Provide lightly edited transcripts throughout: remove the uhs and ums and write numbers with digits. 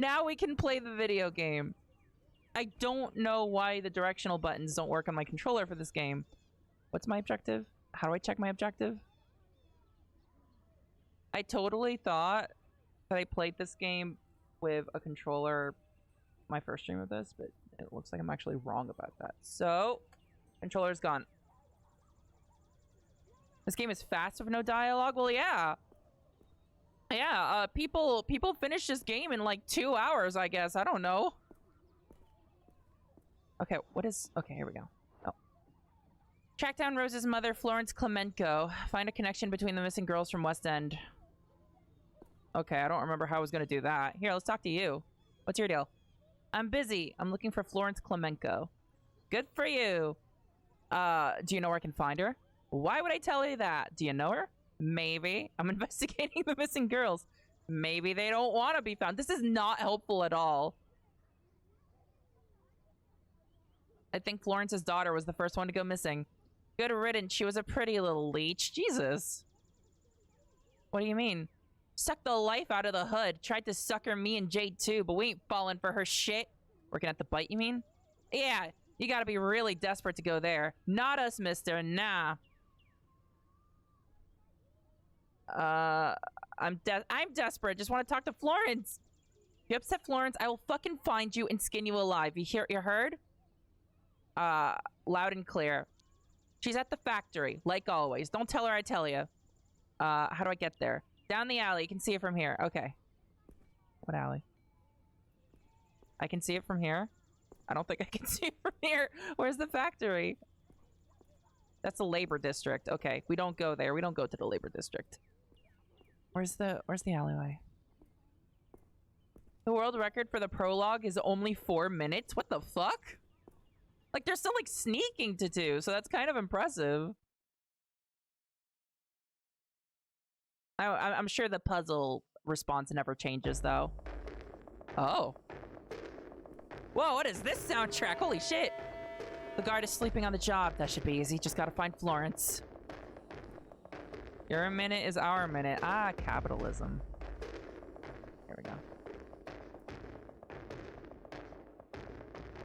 Now we can play the video game. I don't know why the directional buttons don't work on my controller for this game. What's my objective? How do I check my objective? I totally thought that I played this game with a controller my first stream of this, but it looks like I'm actually wrong about that. So, controller's gone. This game is fast with no dialogue? Well, yeah. Yeah, people finish this game in like 2 hours, I guess. I don't know. Okay, what is... Okay, here we go. Oh. Track down Rose's mother, Florence Clemenco. Find a connection between the missing girls from West End. Okay, I don't remember how I was going to do that. Here, let's talk to you. What's your deal? I'm busy. I'm looking for Florence Clemenco. Good for you. Do you know where I can find her? Why would I tell you that? Do you know her? Maybe. I'm investigating the missing girls. Maybe they don't want to be found. This is not helpful at all. I think Florence's daughter was the first one to go missing. Good riddance. She was a pretty little leech. Jesus. What do you mean? Sucked the life out of the hood. Tried to sucker me and Jade too, but we ain't falling for her shit. Working at the bite, you mean? Yeah, you gotta be really desperate to go there. Not us, mister. Nah. I'm desperate. Just want to talk to Florence. You upset Florence, I will fucking find you and skin you alive. You heard? Loud and clear. She's at the factory, like always. Don't tell her I tell you. How do I get there? Down the alley. You can see it from here. Okay. What alley? I can see it from here. I don't think I can see it from here. Where's the factory? That's the labor district. Okay, we don't go there. We don't go to the labor district. Where's the alleyway? The world record for the prologue is only 4 minutes? What the fuck? Like, there's still, like, sneaking to do, so that's kind of impressive. I'm sure the puzzle response never changes, though. Oh. Whoa, what is this soundtrack? Holy shit. The guard is sleeping on the job. That should be easy. Just gotta find Florence. Your minute is our minute. Ah, capitalism. Here we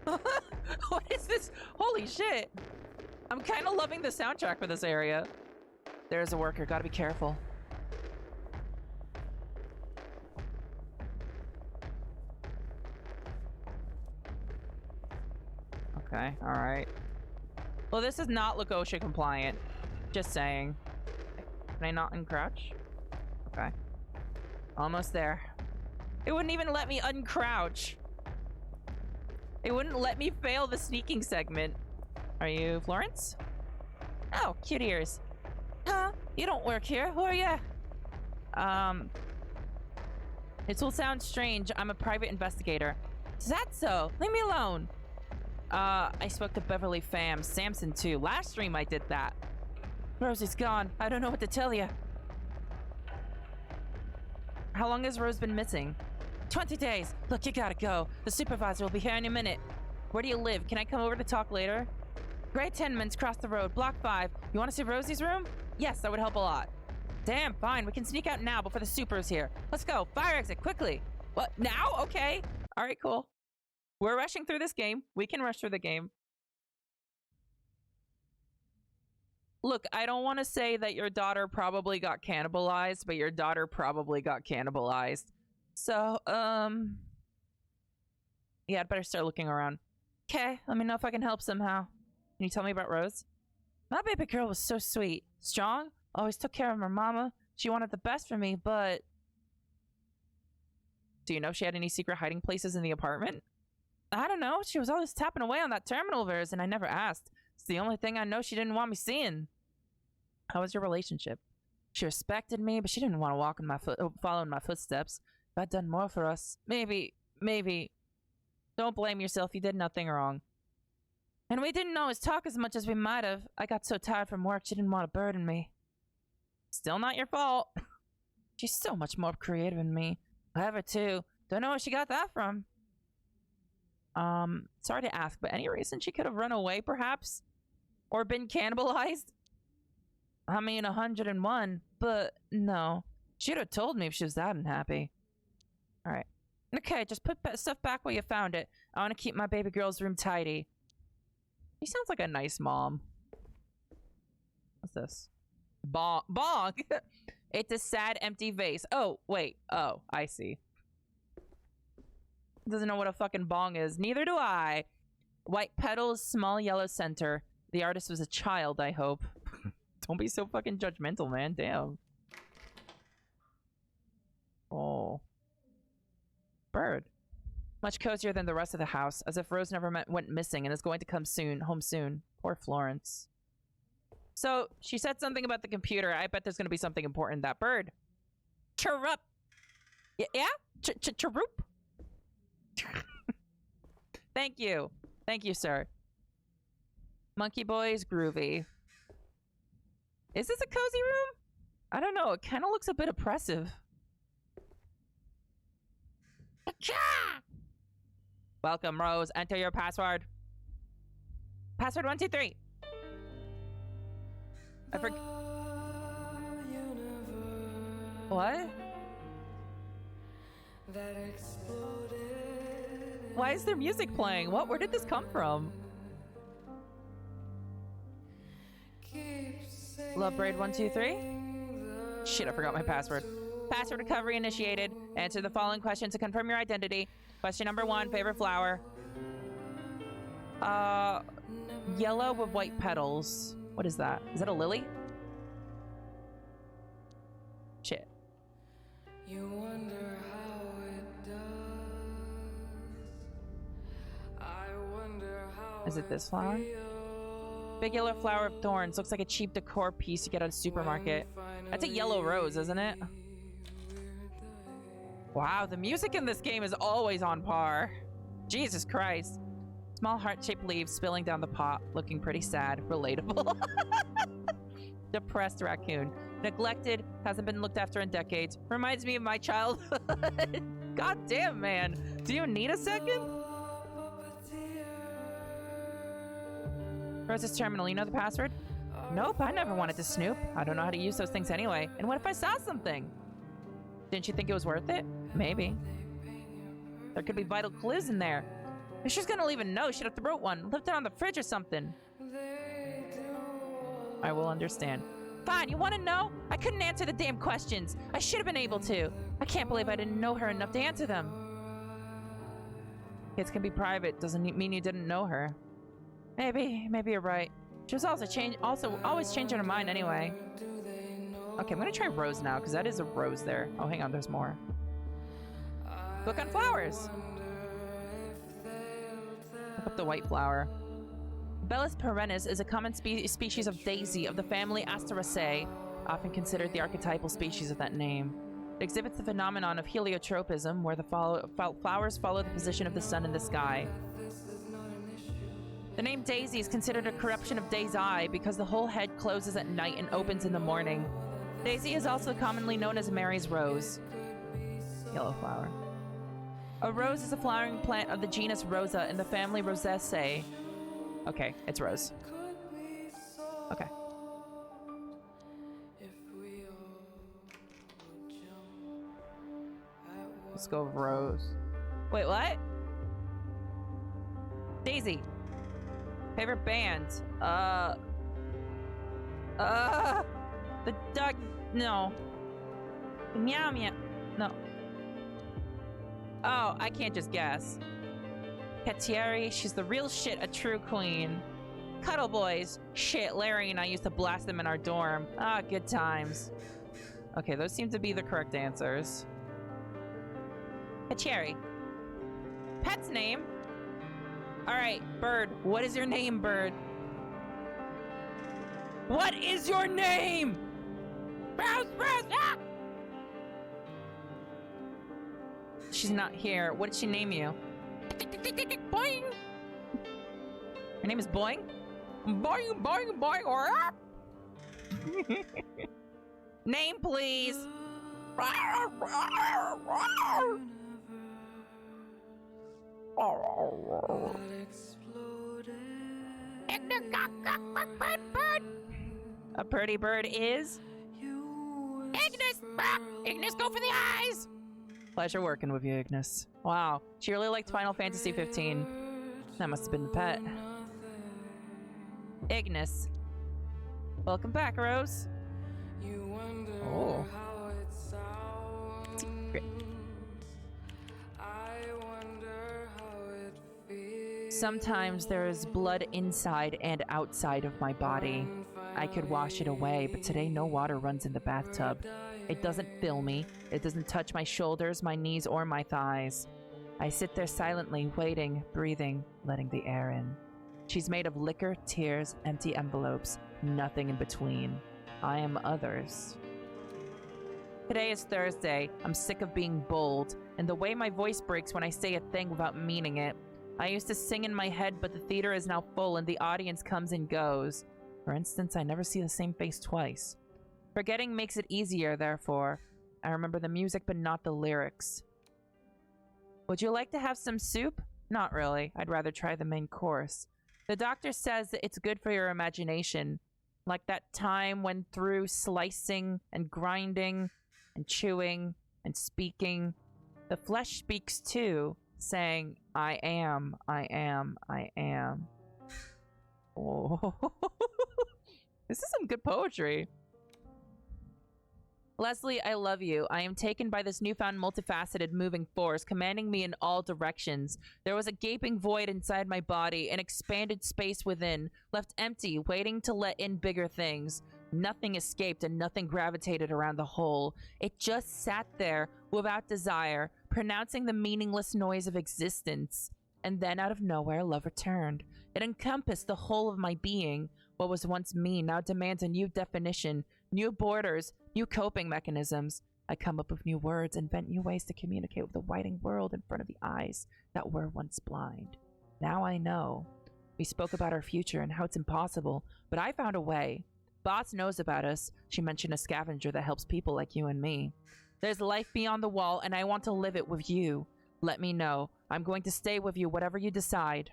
go. What is this? Holy shit. I'm kind of loving the soundtrack for this area. There's a worker. Gotta be careful. Okay, alright. Well, this is not Lagosha compliant. Just saying. Can I not uncrouch? Okay. Almost there. It wouldn't even let me uncrouch. It wouldn't let me fail the sneaking segment. Are you Florence? Oh, cute ears. Huh? You don't work here. Who are you? This will sound strange. I'm a private investigator. Is that so? Leave me alone. I spoke to Beverly Pham. Samson, too. Last stream I did that. Rosie's gone. I don't know what to tell you. How long has Rose been missing? 20 days. Look, you gotta go. The supervisor will be here any minute. Where do you live? Can I come over to talk later? Gray tenements across the road. Block 5. You want to see Rosie's room? Yes, that would help a lot. Damn, fine. We can sneak out now before the super's here. Let's go. Fire exit, quickly. What? Now? Okay. Alright, cool. We're rushing through this game. We can rush through the game. Look, I don't want to say that your daughter probably got cannibalized, but your daughter probably got cannibalized. So, yeah, I'd better start looking around. Okay, let me know if I can help somehow. Can you tell me about Rose? My baby girl was so sweet. Strong, always took care of her mama. She wanted the best for me, but... Do you know if she had any secret hiding places in the apartment? I don't know. She was always tapping away on that terminal of hers, and I never asked. It's the only thing I know she didn't want me seeing. How was your relationship? She respected me, but she didn't want to walk in follow in my footsteps. If I'd done more for us, maybe. Don't blame yourself. You did nothing wrong. And we didn't always talk as much as we might have. I got so tired from work, she didn't want to burden me. Still not your fault. She's so much more creative than me. Clever, too. Don't know where she got that from. Sorry to ask, but any reason she could have run away, perhaps? Or been cannibalized? I mean, 101, but no. She'd have told me if she was that unhappy. Alright. Okay, just put stuff back where you found it. I want to keep my baby girl's room tidy. He sounds like a nice mom. What's this? Bong. Bong! It's a sad, empty vase. Oh, wait. Oh, I see. Doesn't know what a fucking bong is. Neither do I. White petals, small yellow center. The artist was a child, I hope. Don't be so fucking judgmental, man. Damn. Oh. Bird. Much cozier than the rest of the house, as if Rose never went missing and is going to come soon, home soon. Poor Florence. So, she said something about the computer. I bet there's going to be something important. That bird. Chirrup. Yeah? Chirrup? Thank you. Thank you, sir. Monkey Boy's groovy. Is this a cozy room? I don't know. It kind of looks a bit oppressive. Welcome, Rose. Enter your password. Password 123. I forgot. What? Why is there music playing? What? Where did this come from? Lovebraid 123. Shit, I forgot my password. Password recovery initiated. Answer the following question to confirm your identity. Question number 1, favorite flower. Yellow with white petals. What is that? Is that a lily? Shit. You wonder how it does. I wonder how is it this flower? Big yellow flower of thorns. Looks like a cheap decor piece you get at a supermarket. That's a yellow rose, isn't it? Wow, the music in this game is always on par. Jesus Christ. Small heart-shaped leaves spilling down the pot, looking pretty sad. Relatable. Depressed raccoon. Neglected, hasn't been looked after in decades. Reminds me of my childhood. God damn, man. Do you need a second? Rose's terminal, you know the password? Nope, I never wanted to snoop. I don't know how to use those things anyway. And what if I saw something? Didn't you think it was worth it? Maybe. There could be vital clues in there. If she's gonna leave a note, she'd have to wrote one. Left it on the fridge or something. I will understand. Fine, you wanna know? I couldn't answer the damn questions. I should have been able to. I can't believe I didn't know her enough to answer them. Kids can be private, doesn't mean you didn't know her. Maybe you're right. She was also always changing her mind anyway. Okay, I'm gonna try Rose now, because that is a rose there. Oh, hang on, there's more. Look on flowers. Look up the white flower. Bellis perennis is a common species of daisy of the family Asteraceae, often considered the archetypal species of that name. It exhibits the phenomenon of heliotropism, where the flowers follow the position of the sun in the sky. The name daisy is considered a corruption of day's eye because the whole head closes at night and opens in the morning. Daisy is also commonly known as Mary's rose. Yellow flower. A rose is a flowering plant of the genus Rosa in the family Rosaceae. Okay, it's rose. Okay. Let's go with rose. Wait, what? Daisy. Favorite band? The duck. No. Meow meow. No. Oh, I can't just guess. Catieri, she's the real shit, a true queen. Cuddle boys. Shit, Larry and I used to blast them in our dorm. Ah, good times. Okay, those seem to be the correct answers. Catieri. Pet's name? Alright, Bird. What is your name, Bird? What is your name? Rose, ah! She's not here. What did she name you? Boing! Her name is Boing? Boing, boing, boing. Name, please. A pretty bird is Ignis. Ignis, go for the eyes. Pleasure working with you, Ignis. Wow, she really liked Final Fantasy 15. That must have been the pet. Ignis. Welcome back, Rose. Oh. Secret. Sometimes there is blood inside and outside of my body. I could wash it away, but today no water runs in the bathtub. It doesn't fill me. It doesn't touch my shoulders, my knees, or my thighs. I sit there silently, waiting, breathing, letting the air in. She's made of liquor, tears, empty envelopes, nothing in between. I am others. Today is Thursday. I'm sick of being bold, and the way my voice breaks when I say a thing without meaning it. I used to sing in my head, but the theater is now full and the audience comes and goes. For instance, I never see the same face twice. Forgetting makes it easier, therefore. I remember the music, but not the lyrics. Would you like to have some soup? Not really. I'd rather try the main course. The doctor says that it's good for your imagination. Like that time when through slicing and grinding and chewing and speaking, the flesh speaks too, saying, I am, I am, I am. Oh, this is some good poetry. Leslie, I love you. I am taken by this newfound multifaceted moving force, commanding me in all directions. There was a gaping void inside my body, an expanded space within, left empty, waiting to let in bigger things. Nothing escaped and nothing gravitated around the hole. It just sat there without desire, pronouncing the meaningless noise of existence. And then out of nowhere, love returned. It encompassed the whole of my being. What was once me now demands a new definition, new borders, new coping mechanisms. I come up with new words, invent new ways to communicate with the widening world in front of the eyes that were once blind. Now I know. We spoke about our future and how it's impossible, but I found a way. Boss knows about us. She mentioned a scavenger that helps people like you and me. There's life beyond the wall, and I want to live it with you. Let me know. I'm going to stay with you, whatever you decide.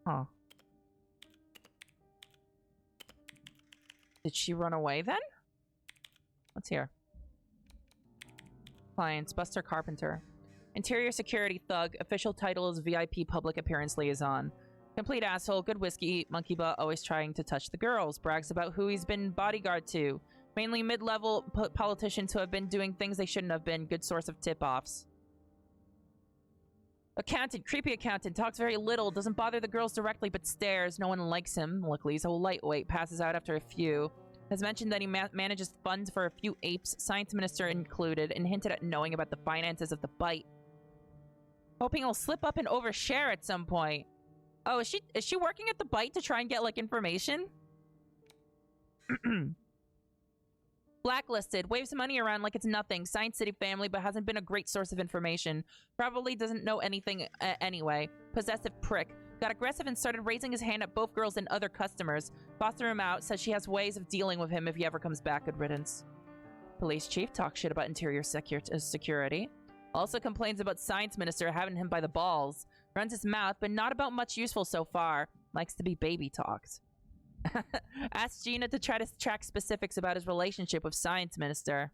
Huh. Did she run away then? Let's hear. Clients, Buster Carpenter. Interior security thug. Official title is VIP public appearance liaison. Complete asshole, good whiskey, monkey butt, always trying to touch the girls. Brags about who he's been bodyguard to. Mainly mid-level politicians who have been doing things they shouldn't have been. Good source of tip-offs. Accountant, creepy accountant, talks very little, doesn't bother the girls directly but stares. No one likes him. Luckily, he's a lightweight, passes out after a few. Has mentioned that he manages funds for a few apes, science minister included, and hinted at knowing about the finances of the bite. Hoping he'll slip up and overshare at some point. Oh, is she working at the bite to try and get, like, information? Blacklisted. Waves money around like it's nothing. Science City family, but hasn't been a great source of information. Probably doesn't know anything anyway. Possessive prick. Got aggressive and started raising his hand at both girls and other customers. Bossed him out. Says she has ways of dealing with him if he ever comes back. Good riddance. Police chief talks shit about interior security. Also complains about science minister having him by the balls. Runs his mouth, but not about much useful so far. Likes to be baby talked. Asked Gina to try to track specifics about his relationship with Science Minister.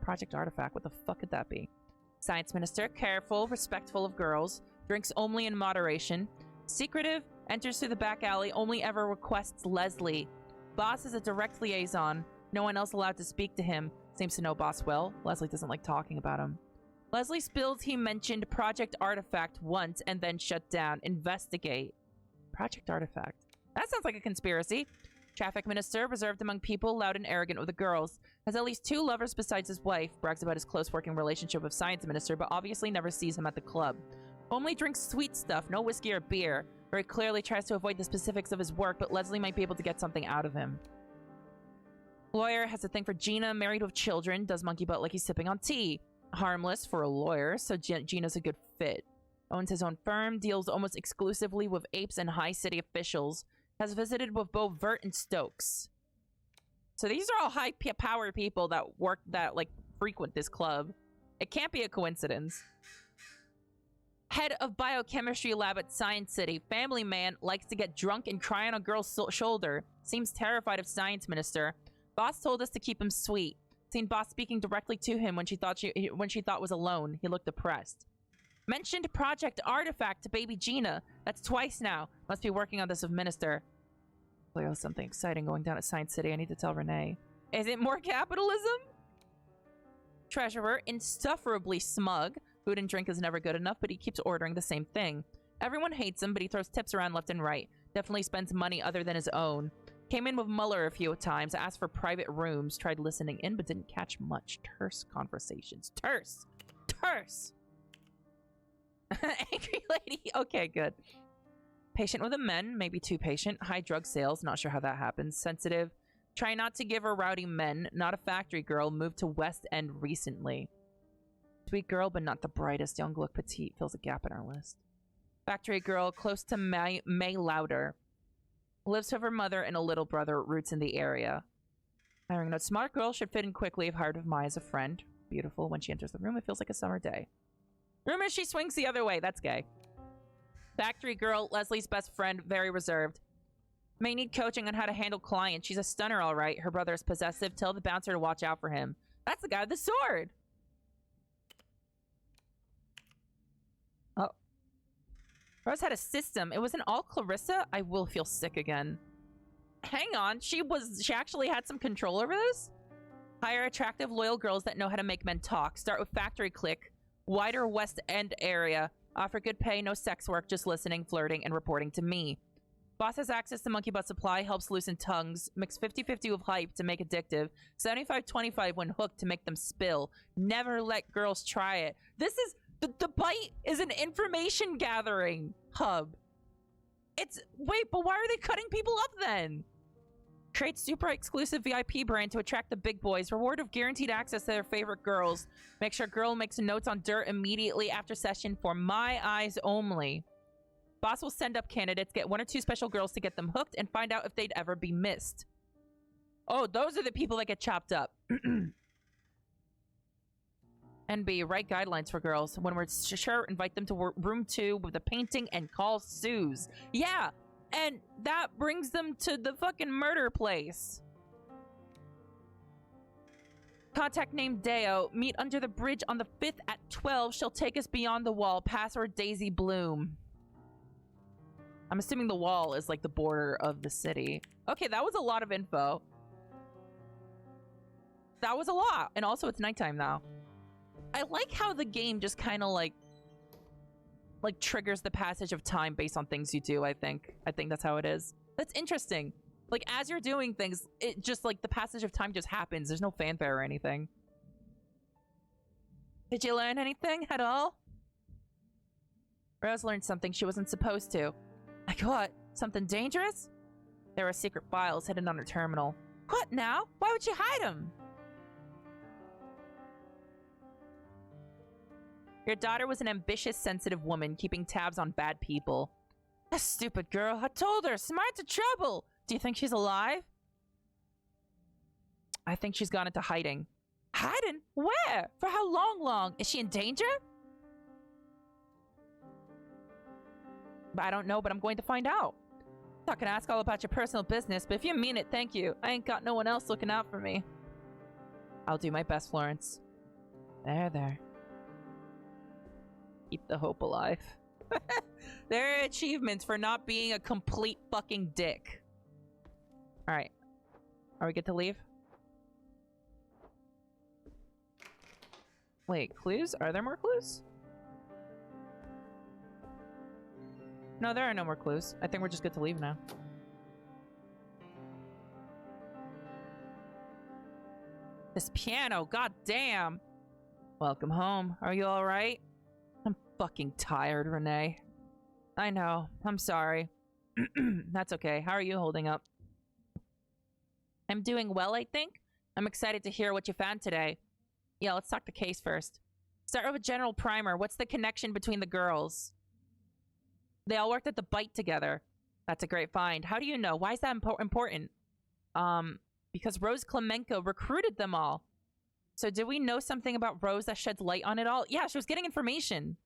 Project Artifact, what the fuck could that be? Science Minister, careful, respectful of girls, drinks only in moderation, secretive, enters through the back alley, only ever requests Leslie. Boss is a direct liaison, no one else allowed to speak to him. Seems to know Boss well. Leslie doesn't like talking about him. Leslie spills he mentioned Project Artifact once and then shut down. Investigate. Project Artifact. That sounds like a conspiracy. Traffic minister, reserved among people, loud and arrogant with the girls. Has at least 2 lovers besides his wife. Brags about his close working relationship with science minister, but obviously never sees him at the club. Only drinks sweet stuff, no whiskey or beer. Very clearly tries to avoid the specifics of his work, but Leslie might be able to get something out of him. Lawyer, has a thing for Gina, married with children, does monkey butt like he's sipping on tea. Harmless for a lawyer, so Gina's a good fit. Owns his own firm, deals almost exclusively with apes and high city officials. Has visited with both Vert and Stokes. So these are all high-powered people that frequent this club. It can't be a coincidence. Head of biochemistry lab at Science City. Family man, likes to get drunk and cry on a girl's shoulder. Seems terrified of science minister. Boss told us to keep him sweet. Seen boss speaking directly to him when she thought was alone. He looked depressed. Mentioned Project Artifact to baby Gina. That's twice now. Must be working on this with Minister. Clearly something exciting going down at Science City. I need to tell Renee. Is it more capitalism? Treasurer, insufferably smug. Food and drink is never good enough, but he keeps ordering the same thing. Everyone hates him, but he throws tips around left and right. Definitely spends money other than his own. Came in with Muller a few times, asked for private rooms, tried listening in, but didn't catch much. Terse conversations. Terse! Terse! Angry lady. Okay, good. Patient with the men, maybe too patient. High drug sales, not sure how that happens. Sensitive. Try not to give her rowdy men. Not a factory girl. Moved to West End recently. Sweet girl, but not the brightest. Young look petite. Fills a gap in our list. Factory girl, close to May Louder. Lives with her mother and a little brother. Roots in the area. Hiring note. Smart girl, should fit in quickly if hired with Mai as a friend. Beautiful. When she enters the room, it feels like a summer day. Rumor she swings the other way. That's gay. Factory girl, Leslie's best friend, very reserved. May need coaching on how to handle clients. She's a stunner, all right. Her brother is possessive. Tell the bouncer to watch out for him. That's the guy with the sword. Oh. Rose had a system. It wasn't all Clarissa. I will feel sick again. Hang on. She actually had some control over this? Hire attractive, loyal girls that know how to make men talk. Start with factory clique. Wider West End area. Offer good pay, no sex work, just listening, flirting, and reporting to me. Boss has access to monkey butt supply, helps loosen tongues, mix 50-50 with hype to make addictive, 75-25 when hooked to make them spill. Never let girls try it. This is, the bite is an information gathering hub. Wait, but why are they cutting people up then? Create super exclusive VIP brand to attract the big boys. Reward of guaranteed access to their favorite girls. Make sure girl makes notes on dirt immediately after session for my eyes only. Boss will send up candidates, get 1 or 2 special girls to get them hooked, and find out if they'd ever be missed. Oh, those are the people that get chopped up. And B, write guidelines for girls. When we're sure, invite them to room 2 with a painting and call Suze. Yeah! And that brings them to the fucking murder place. Contact named Deo. Meet under the bridge on the 5th at 12. She'll take us beyond the wall. Password Daisy Bloom. I'm assuming the wall is like the border of the city. Okay, that was a lot of info. That was a lot. And also it's nighttime now. I like how the game just kind of like triggers the passage of time based on things you do, I think. I think that's how it is. That's interesting. Like, as you're doing things, it just, like, the passage of time just happens. There's no fanfare or anything. Did you learn anything at all? Rose learned something she wasn't supposed to. Like what? Something dangerous? There were secret files hidden on her terminal. What now? Why would you hide them? Your daughter was an ambitious, sensitive woman, keeping tabs on bad people. That stupid girl. I told her. Smart to trouble. Do you think she's alive? I think she's gone into hiding. Hiding? Where? For how long? Is she in danger? I don't know, but I'm going to find out. Not gonna ask all about your personal business, but if you mean it, thank you. I ain't got no one else looking out for me. I'll do my best, Florence. There. Keep the hope alive. There are achievements for not being a complete fucking dick. Alright. Are we good to leave? Wait, clues? Are there more clues? No, there are no more clues. I think we're just good to leave now. This piano, god damn. Welcome home. Are you alright? I'm fucking tired, Renee. I know. I'm sorry. That's okay. How are you holding up? I'm doing well, I think. I'm excited to hear what you found today. Yeah, let's talk the case first. Start with a general primer. What's the connection between the girls? They all worked at the Bite together. That's a great find. How do you know? Why is that important? Because Rose Klemenko recruited them all. So do we know something about Rose that sheds light on it all? Yeah, she was getting information.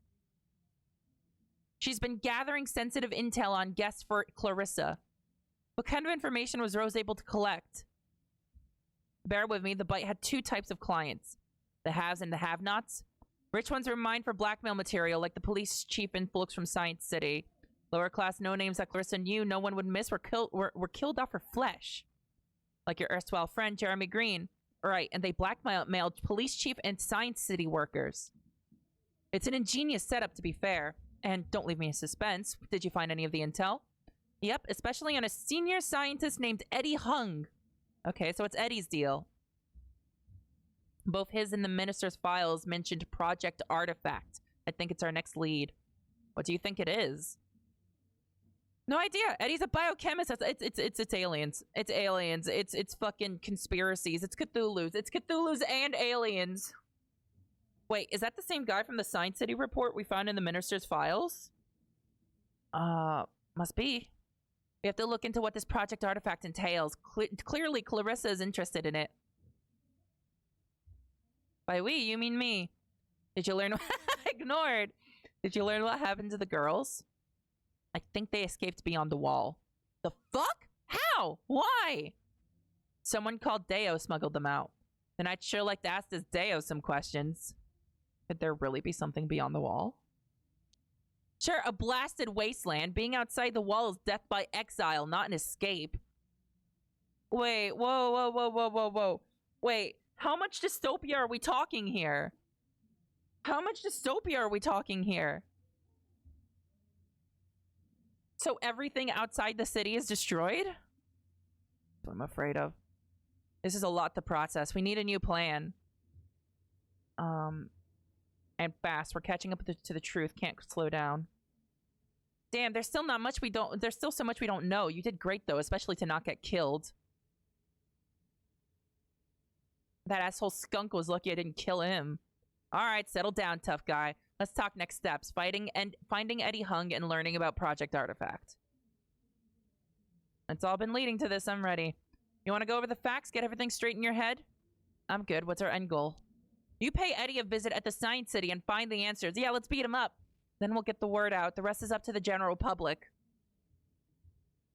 She's been gathering sensitive intel on guests for Clarissa. What kind of information was Rose able to collect? Bear with me, the bite had two types of clients. The haves and the have-nots. Rich ones were mined for blackmail material, like the police chief and folks from Science City. Lower class no-names that Clarissa knew no one would miss were killed off for flesh. Like your erstwhile friend, Jeremy Green. Right, and they blackmailed police chief and Science City workers. It's an ingenious setup, to be fair. And don't leave me in suspense. Did you find any of the intel? Yep, especially on a senior scientist named Eddie Hung. Okay, so it's Eddie's deal. Both his and the minister's files mentioned Project Artifact. I think it's our next lead. What do you think it is? No idea. Eddie's a biochemist. It's aliens. It's aliens. It's fucking conspiracies. It's Cthulhu's. It's Cthulhu's and aliens. Wait, is that the same guy from the Science City report we found in the minister's files? Must be. We have to look into what this Project Artifact entails. Clearly, Clarissa is interested in it. By we, you mean me. Did you learn ignored? Did you learn what happened to the girls? I think they escaped beyond the wall. The fuck? How? Why? Someone called Deo smuggled them out. And I'd sure like to ask this Deo some questions. Could there really be something beyond the wall? Sure, a blasted wasteland. Being outside the wall is death by exile, not an escape. Wait, whoa. Wait, how much dystopia are we talking here? How much dystopia are we talking here? So everything outside the city is destroyed? That's what I'm afraid of. This is a lot to process. We need a new plan. And fast. We're catching up to the truth. Can't slow down. Damn, there's still not much we don't... There's still so much we don't know. You did great, though, especially to not get killed. That asshole skunk was lucky I didn't kill him. All right, settle down, tough guy. Let's talk next steps. Finding Eddie Hung and learning about Project Artifact. It's all been leading to this. I'm ready. You want to go over the facts? Get everything straight in your head? I'm good. What's our end goal? You pay Eddie a visit at the Science City and find the answers. Yeah, let's beat him up. Then we'll get the word out. The rest is up to the general public.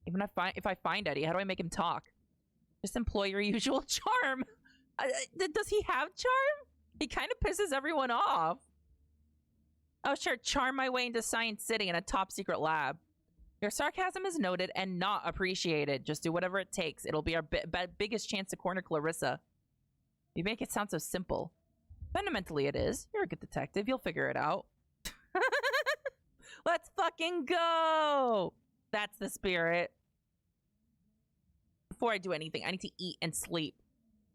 Even if I find Eddie, how do I make him talk? Just employ your usual charm. Does he have charm? He kind of pisses everyone off. Oh, sure. Charm my way into Science City in a top secret lab. Your sarcasm is noted and not appreciated. Just do whatever it takes. It'll be our biggest chance to corner Clarissa. You make it sound so simple. Fundamentally, it is. You're a good detective. You'll figure it out. Let's fucking go! That's the spirit. Before I do anything, I need to eat and sleep.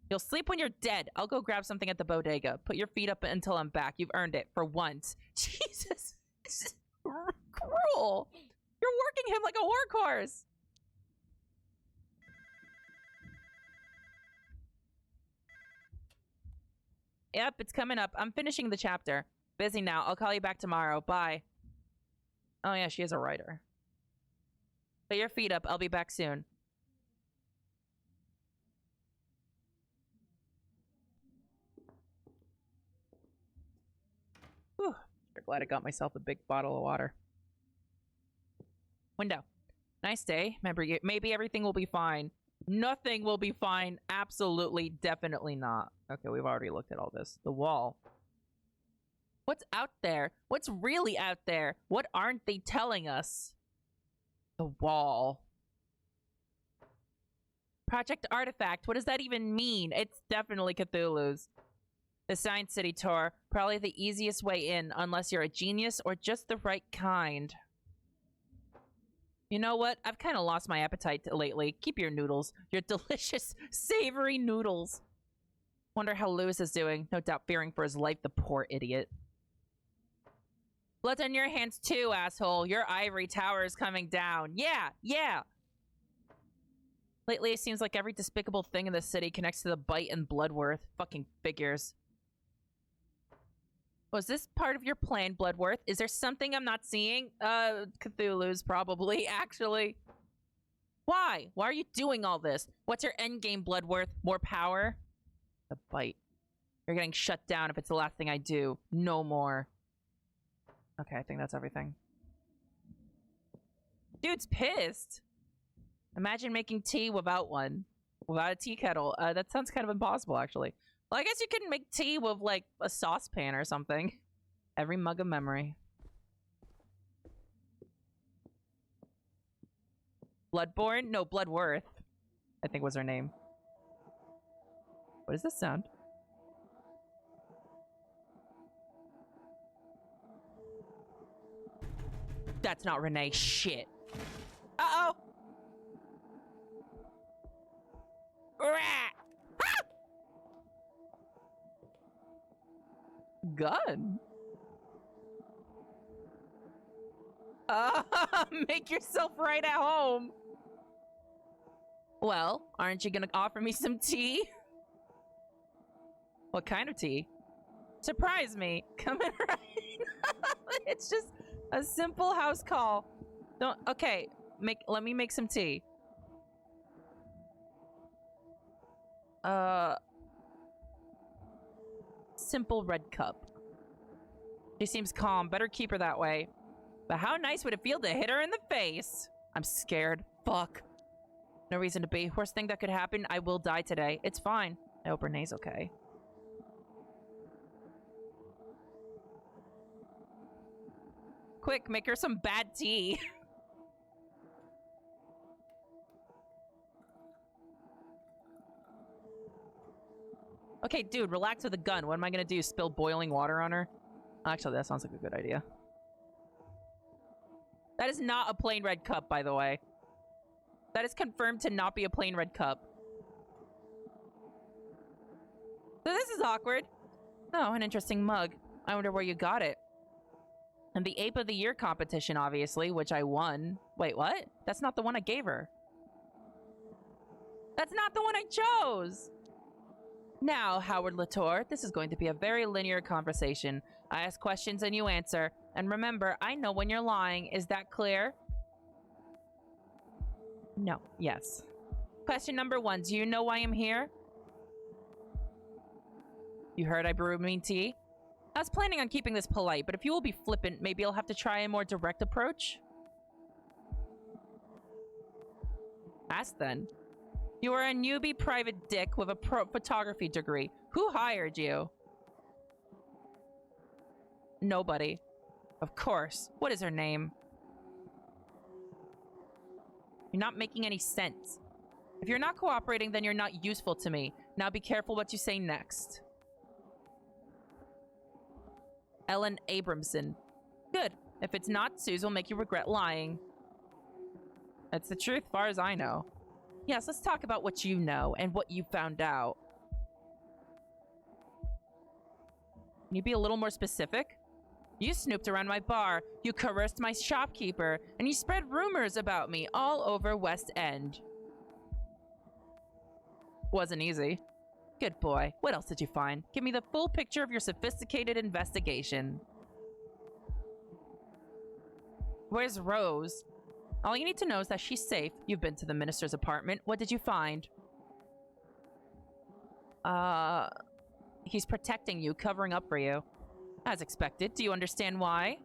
You'll sleep when you're dead. I'll go grab something at the bodega. Put your feet up until I'm back. You've earned it for once. Jesus. This is cruel. You're working him like a workhorse. Yep, it's coming up. I'm finishing the chapter. Busy now. I'll call you back tomorrow. Bye. Oh, yeah, she is a writer. Put your feet up. I'll be back soon. Whew. I'm glad I got myself a big bottle of water. Window. Nice day. Maybe everything will be fine. Nothing will be fine. Absolutely, definitely not. Okay, we've already looked at all this. The wall. What's out there? What's really out there? What aren't they telling us? The wall. Project Artifact. What does that even mean? It's definitely Cthulhu's. The Science City tour. Probably the easiest way in, unless you're a genius or just the right kind. You know what? I've kind of lost my appetite lately. Keep your noodles. Your delicious, savory noodles. Wonder how Lewis is doing. No doubt fearing for his life, the poor idiot. Blood's on your hands too, asshole. Your ivory tower is coming down. Yeah. Lately, it seems like every despicable thing in the city connects to the bite and Bloodworth. Fucking figures. Was this part of your plan, Bloodworth? Is there something I'm not seeing? Cthulhu's probably, actually. Why? Why are you doing all this? What's your endgame, Bloodworth? More power? The bite. You're getting shut down if it's the last thing I do. No more. Okay, I think that's everything. Dude's pissed. Imagine making tea without one. without a tea kettle. That sounds kind of impossible, actually. Well, I guess you can make tea with, like, a saucepan or something. Every mug of memory. Bloodborne? No, Bloodworth, I think was her name. What is this sound? That's not Renee. Shit. Uh-oh. Gun. Make yourself right at home. Well, aren't you gonna offer me some tea? What kind of tea? Surprise me. Come in right. It's just a simple house call. Don't. Okay. Let me make some tea. Simple red cup. She seems calm. Better keep her that way. But how nice would it feel to hit her in the face? I'm scared. Fuck. No reason to be. Worst thing that could happen, I will die today. It's fine. I hope Renee's okay. Quick, make her some bad tea. Okay, dude, relax with a gun. What am I gonna do? Spill boiling water on her? Actually, that sounds like a good idea. That is not a plain red cup, by the way. That is confirmed to not be a plain red cup. So this is awkward. Oh, an interesting mug. I wonder where you got it. And the Ape of the Year competition, obviously, which I won. Wait, what? That's not the one I gave her. That's not the one I chose! Now, Howard Latour, this is going to be a very linear conversation. I ask questions and you answer. And remember, I know when you're lying. Is that clear? No. Yes. Question number 1. Do you know why I'm here? You heard I brewed mean tea? I was planning on keeping this polite, but if you will be flippant, maybe I'll have to try a more direct approach. Ask then. You are a newbie private dick with a photography degree. Who hired you? Nobody. Of course. What is her name? You're not making any sense. If you're not cooperating, then you're not useful to me. Now be careful what you say next. Ellen Abramson. Good. If it's not, Suze will make you regret lying. That's the truth, far as I know. Yes, let's talk about what you know and what you found out. Can you be a little more specific? You snooped around my bar, you coerced my shopkeeper, and you spread rumors about me all over West End. Wasn't easy. Good boy. What else did you find? Give me the full picture of your sophisticated investigation. Where's Rose? All you need to know is that she's safe. You've been to the minister's apartment. What did you find? He's protecting you, covering up for you. As expected. Do you understand why?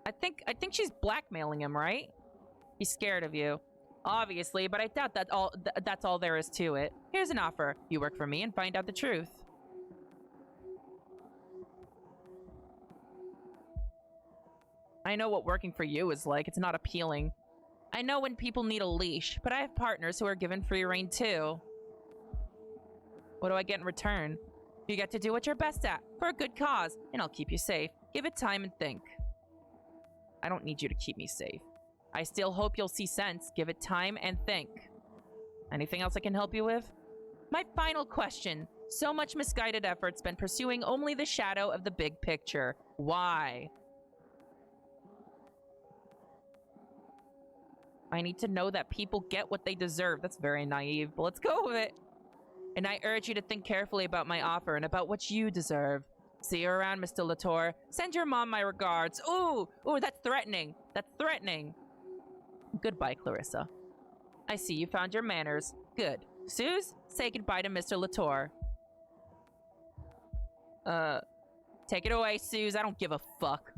I think she's blackmailing him, right? He's scared of you. Obviously, but I doubt that's all there is to it. Here's an offer. You work for me and find out the truth. I know what working for you is like. It's not appealing. I know when people need a leash, but I have partners who are given free rein too. What do I get in return? You get to do what you're best at, for a good cause, and I'll keep you safe. Give it time and think. I don't need you to keep me safe. I still hope you'll see sense. Give it time and think. Anything else I can help you with? My final question. So much misguided effort spent pursuing only the shadow of the big picture. Why? I need to know that people get what they deserve. That's very naive, but let's go with it. And I urge you to think carefully about my offer and about what you deserve. See you around, Mr. Latour. Send your mom my regards. Ooh, that's threatening. That's threatening. Goodbye, Clarissa. I see you found your manners. Good. Suze, say goodbye to Mr. Latour. Take it away, Suze. I don't give a fuck.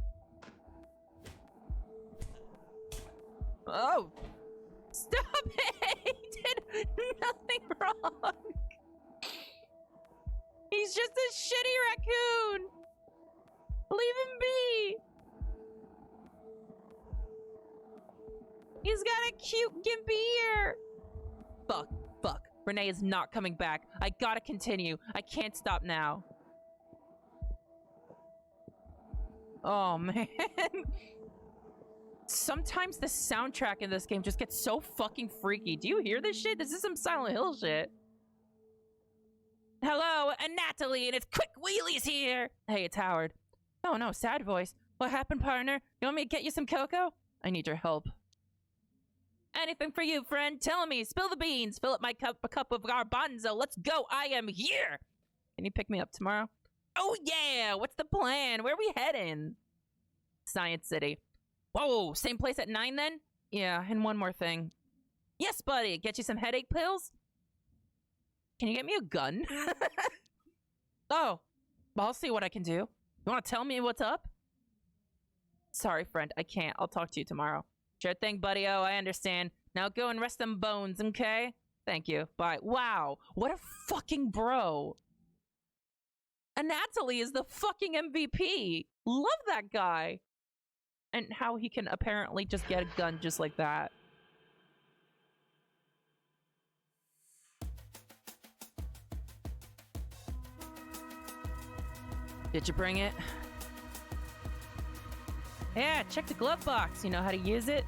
Oh! Stop it! He did nothing wrong. He's just a shitty raccoon. Leave him be. He's got a cute gimpy ear. Fuck. Renee is not coming back. I gotta continue. I can't stop now. Oh, man. Sometimes the soundtrack in this game just gets so fucking freaky. Do you hear this shit? This is some Silent Hill shit. Hello, and Natalie and it's Quick Wheelies here. Hey, it's Howard. Oh no, sad voice. What happened, partner? You want me to get you some cocoa? I need your help. Anything for you, friend. Tell me. Spill the beans. Fill up my cup, a cup of garbanzo. Let's go. I am here. Can you pick me up tomorrow? Oh, yeah. What's the plan? Where are we heading? Science City. Whoa. Same place at 9 then? Yeah, and one more thing. Yes, buddy. Get you some headache pills? Can you get me a gun? Oh. I'll see what I can do. You want to tell me what's up? Sorry, friend. I can't. I'll talk to you tomorrow. Sure thing, buddy-o. I understand. Now go and rest them bones, okay? Thank you. Bye. Wow. What a fucking bro. And Natalie is the fucking MVP. Love that guy. And how he can apparently just get a gun just like that. Did you bring it? Yeah, check the glove box. You know how to use it?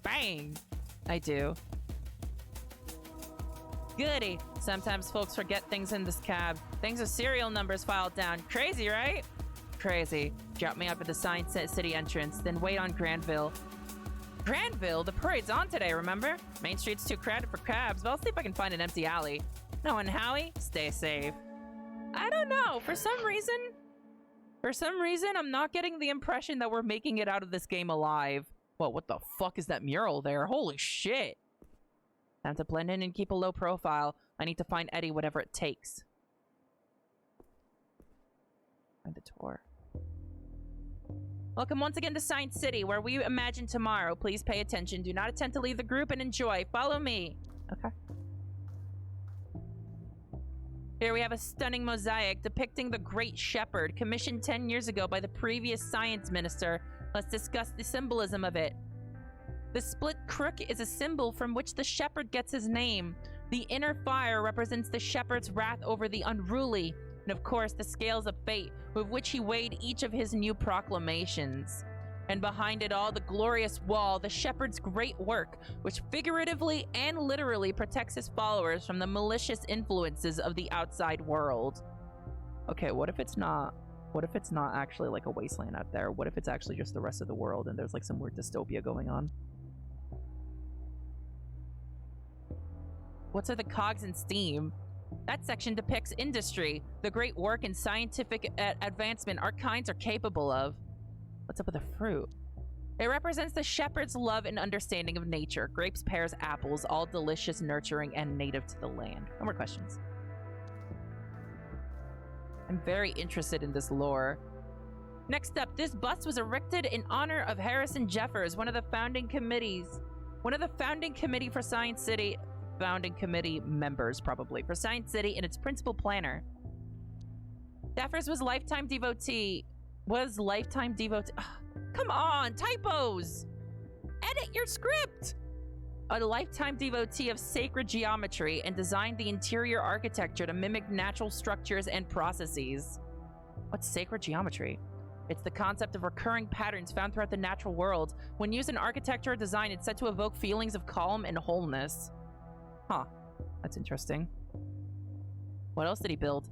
Bang! I do. Goody. Sometimes folks forget things in this cab. Things with serial numbers filed down. Crazy, right? Crazy. Drop me up at the Science City entrance, then wait on Granville. Granville? The parade's on today, remember? Main Street's too crowded for cabs, but I'll see if I can find an empty alley. No, and Howie, stay safe. I don't know. For some reason, I'm not getting the impression that we're making it out of this game alive. Whoa, what the fuck is that mural there? Holy shit. Time to blend in and keep a low profile. I need to find Eddie, whatever it takes. Find the tour. Welcome once again to Science City, where we imagine tomorrow. Please pay attention. Do not attempt to leave the group and enjoy. Follow me. Okay. Here we have a stunning mosaic depicting the Great Shepherd, commissioned 10 years ago by the previous science minister. Let's discuss the symbolism of it. The split crook is a symbol from which the shepherd gets his name. The inner fire represents the shepherd's wrath over the unruly, and of course the scales of fate with which he weighed each of his new proclamations. And behind it all, the glorious wall, the shepherd's great work, which figuratively and literally protects his followers from the malicious influences of the outside world. Okay, what if it's not actually like a wasteland out there? What if it's actually just the rest of the world and there's like some weird dystopia going on? What's are the cogs in steam? That section depicts industry, the great work and scientific advancement our kinds are capable of. What's up with the fruit? It represents the shepherd's love and understanding of nature. Grapes, pears, apples, all delicious, nurturing, and native to the land. No more questions. I'm very interested in this lore. Next up, this bust was erected in honor of Harrison Jeffers, one of the founding committee for Science City, founding committee members probably, for Science City and its principal planner. Jeffers was lifetime devotee. Come on, typos! Edit your script! A lifetime devotee of sacred geometry and designed the interior architecture to mimic natural structures and processes. What's sacred geometry? It's the concept of recurring patterns found throughout the natural world. When used in architecture or design, it's said to evoke feelings of calm and wholeness. Huh. That's interesting. What else did he build?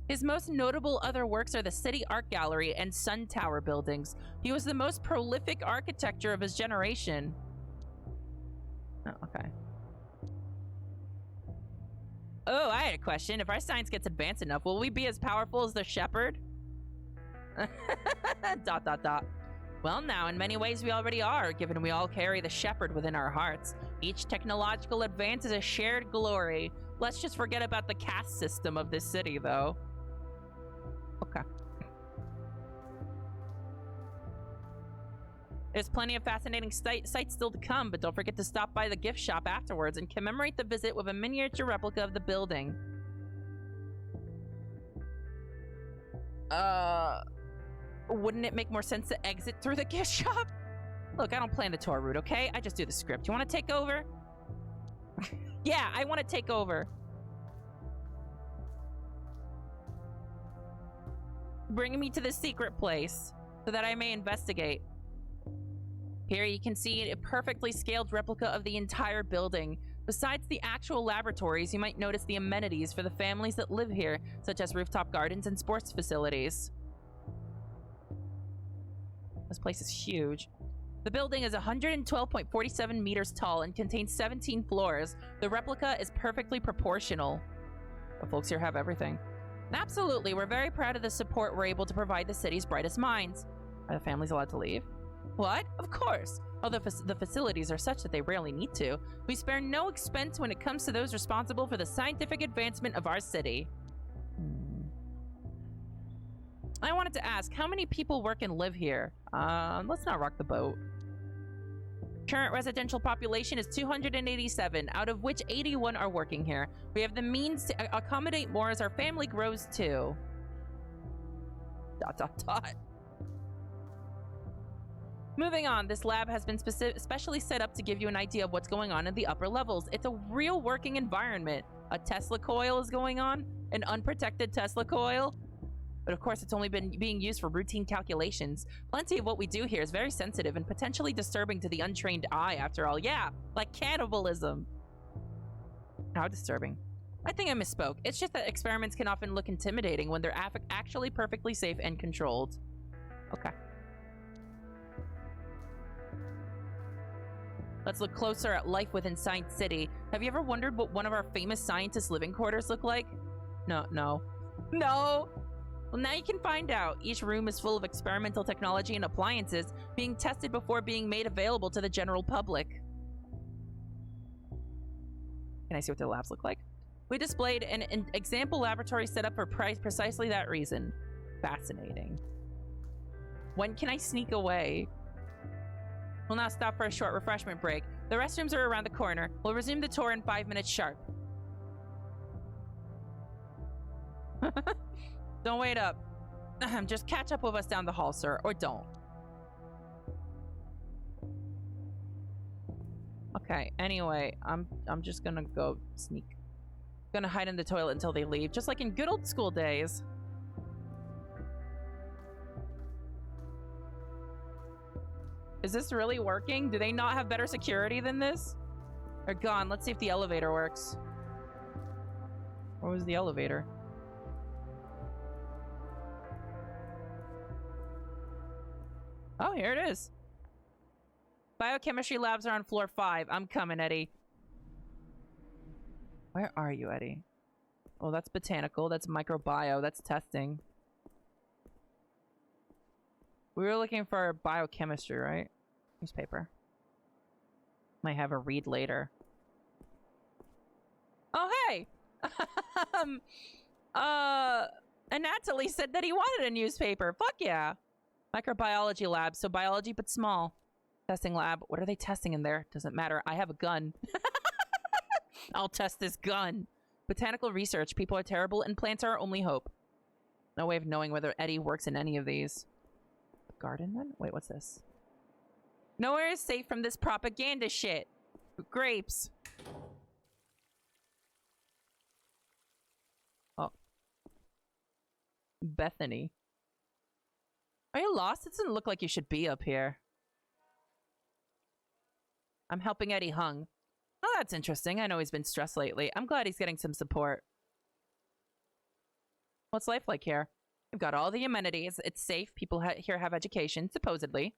His most notable other works are the City Art Gallery and Sun Tower buildings. He was the most prolific architecture of his generation. Oh, okay. Oh, I had a question. If our science gets advanced enough, will we be as powerful as the shepherd? ... Well, now, in many ways we already are, given we all carry the shepherd within our hearts. Each technological advance is a shared glory. Let's just forget about the caste system of this city, though. Okay. There's plenty of fascinating sights still to come, but don't forget to stop by the gift shop afterwards and commemorate the visit with a miniature replica of the building. Wouldn't it make more sense to exit through the gift shop? Look, I don't plan the tour route, okay? I just do the script. You want to take over? Yeah, I want to take over. Bring me to the secret place so that I may investigate. Here you can see a perfectly scaled replica of the entire building. Besides the actual laboratories, you might notice the amenities for the families that live here, such as rooftop gardens and sports facilities. This place is huge. The building is 112.47 meters tall and contains 17 floors. The replica is perfectly proportional. The folks here have everything. Absolutely, we're very proud of the support we're able to provide the city's brightest minds. Are the families allowed to leave? What? Of course. Although the facilities are such that they rarely need to, we spare no expense when it comes to those responsible for the scientific advancement of our city. I wanted to ask, how many people work and live here? Let's not rock the boat. Current residential population is 287, out of which 81 are working here. We have the means to accommodate more as our family grows too. ... Moving on, this lab has been specially set up to give you an idea of what's going on in the upper levels. It's a real working environment. A Tesla coil is going on, an unprotected Tesla coil. But of course, it's only been being used for routine calculations. Plenty of what we do here is very sensitive and potentially disturbing to the untrained eye, after all. Yeah, like cannibalism. How disturbing. I think I misspoke. It's just that experiments can often look intimidating when they're actually perfectly safe and controlled. Okay. Let's look closer at life within Science City. Have you ever wondered what one of our famous scientists' living quarters look like? No. Well, now you can find out. Each room is full of experimental technology and appliances being tested before being made available to the general public. Can I see what the labs look like? We displayed an example laboratory set up for precisely that reason. Fascinating. When can I sneak away? We'll now stop for a short refreshment break. The restrooms are around the corner. We'll resume the tour in 5 minutes sharp. Don't wait up. Just catch up with us down the hall, sir, or don't. Okay, anyway, I'm just gonna go sneak. Gonna hide in the toilet until they leave, just like in good old school days. Is this really working? Do they not have better security than this? They're gone. Let's see if the elevator works. Where was the elevator? Oh, here it is. Biochemistry labs are on floor 5. I'm coming, Eddie. Where are you, Eddie? Oh, that's botanical. That's microbio. That's testing. We were looking for biochemistry, right? Newspaper. Might have a read later. Oh, hey! And Natalie said that he wanted a newspaper. Fuck yeah. Microbiology lab. So biology, but small. Testing lab. What are they testing in there? Doesn't matter. I have a gun. I'll test this gun. Botanical research. People are terrible and plants are our only hope. No way of knowing whether Eddie works in any of these. Garden then? Wait, what's this? Nowhere is safe from this propaganda shit. Grapes. Oh. Bethany. Are you lost? It doesn't look like you should be up here. I'm helping Eddie hung. Oh, that's interesting. I know he's been stressed lately. I'm glad he's getting some support. What's life like here? We've got all the amenities. It's safe. People here have education, supposedly.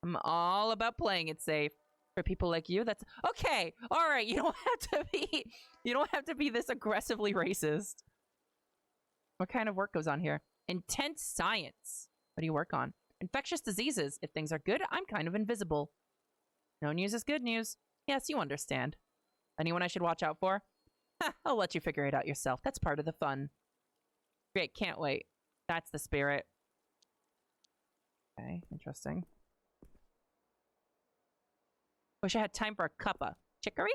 I'm all about playing it safe. For people like you, that's... Okay, all right. You don't have to be this aggressively racist. What kind of work goes on here? Intense science. What do you work on? Infectious diseases. If things are good, I'm kind of invisible. No news is good news. Yes, you understand. Anyone I should watch out for? I'll let you figure it out yourself. That's part of the fun. Great, can't wait. That's the spirit. Okay, interesting. Wish I had time for a cuppa. Chicory?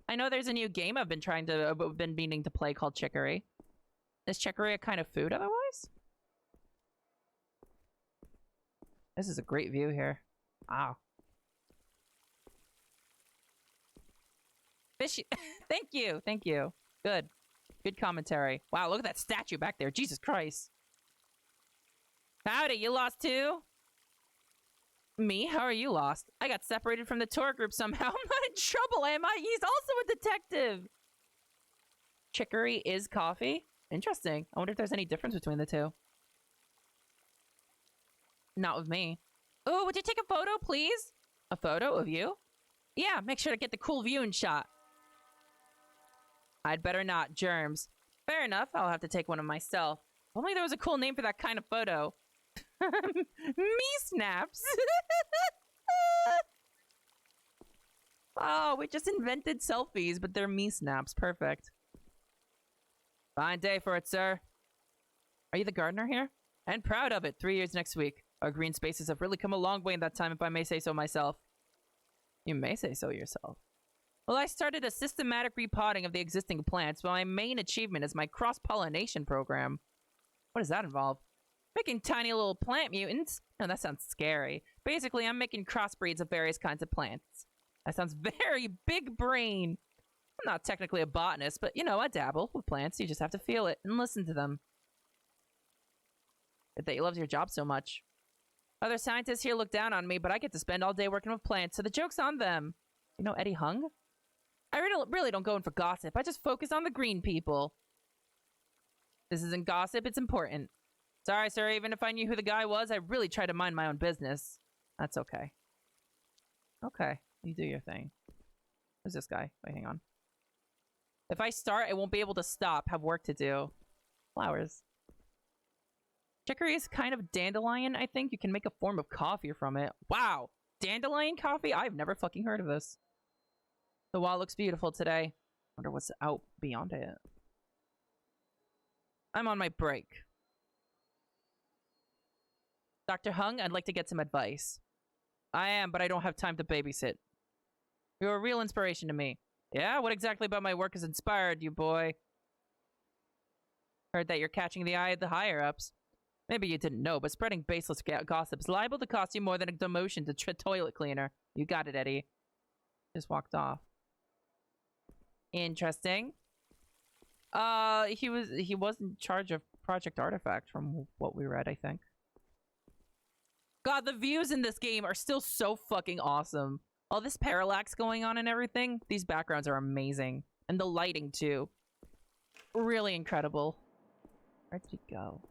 I know there's a new game I've been meaning to play called Chicory. Is chicory a kind of food otherwise? This is a great view here. Wow. Fishy. Thank you. Thank you. Good. Good commentary. Wow, look at that statue back there. Jesus Christ. Howdy, you lost too? Me? How are you lost? I got separated from the tour group somehow. I'm not in trouble, am I? He's also a detective. Chicory is coffee? Interesting. I wonder if there's any difference between the two. Not with me. Oh, would you take a photo, please? A photo of you? Yeah, make sure to get the cool viewing shot. I'd better not. Germs. Fair enough. I'll have to take one of myself. If only there was a cool name for that kind of photo. Me snaps. Oh, we just invented selfies, but they're me snaps. Perfect. Fine day for it, sir. Are you the gardener here? And proud of it. 3 years next week. Our green spaces have really come a long way in that time, if I may say so myself. You may say so yourself. Well, I started a systematic repotting of the existing plants, but my main achievement is my cross-pollination program. What does that involve? Making tiny little plant mutants? No, that sounds scary. Basically, I'm making crossbreeds of various kinds of plants. That sounds very big brain. I'm not technically a botanist, but, you know, I dabble with plants. You just have to feel it and listen to them. Good that you love your job so much. Other scientists here look down on me, but I get to spend all day working with plants, so the joke's on them. You know Eddie Hung? I really don't go in for gossip. I just focus on the green people. This isn't gossip, it's important. Sorry, sir, even if I knew who the guy was, I really try to mind my own business. That's okay. Okay, you do your thing. Who's this guy? Wait, hang on. If I start, I won't be able to stop. Have work to do. Flowers. Chicory is kind of dandelion, I think. You can make a form of coffee from it. Wow! Dandelion coffee? I've never fucking heard of this. The wall looks beautiful today. Wonder what's out beyond it. I'm on my break. Dr. Hung, I'd like to get some advice. I am, but I don't have time to babysit. You're a real inspiration to me. Yeah? What exactly about my work has inspired you, boy? Heard that you're catching the eye of the higher-ups. Maybe you didn't know, but spreading baseless gossip is liable to cost you more than a demotion to toilet cleaner. You got it, Eddie. Just walked off. Interesting. He was in charge of Project Artifact from what we read, I think. God, the views in this game are still so fucking awesome. All this parallax going on and everything. These backgrounds are amazing. And the lighting, too. Really incredible. Where did he go?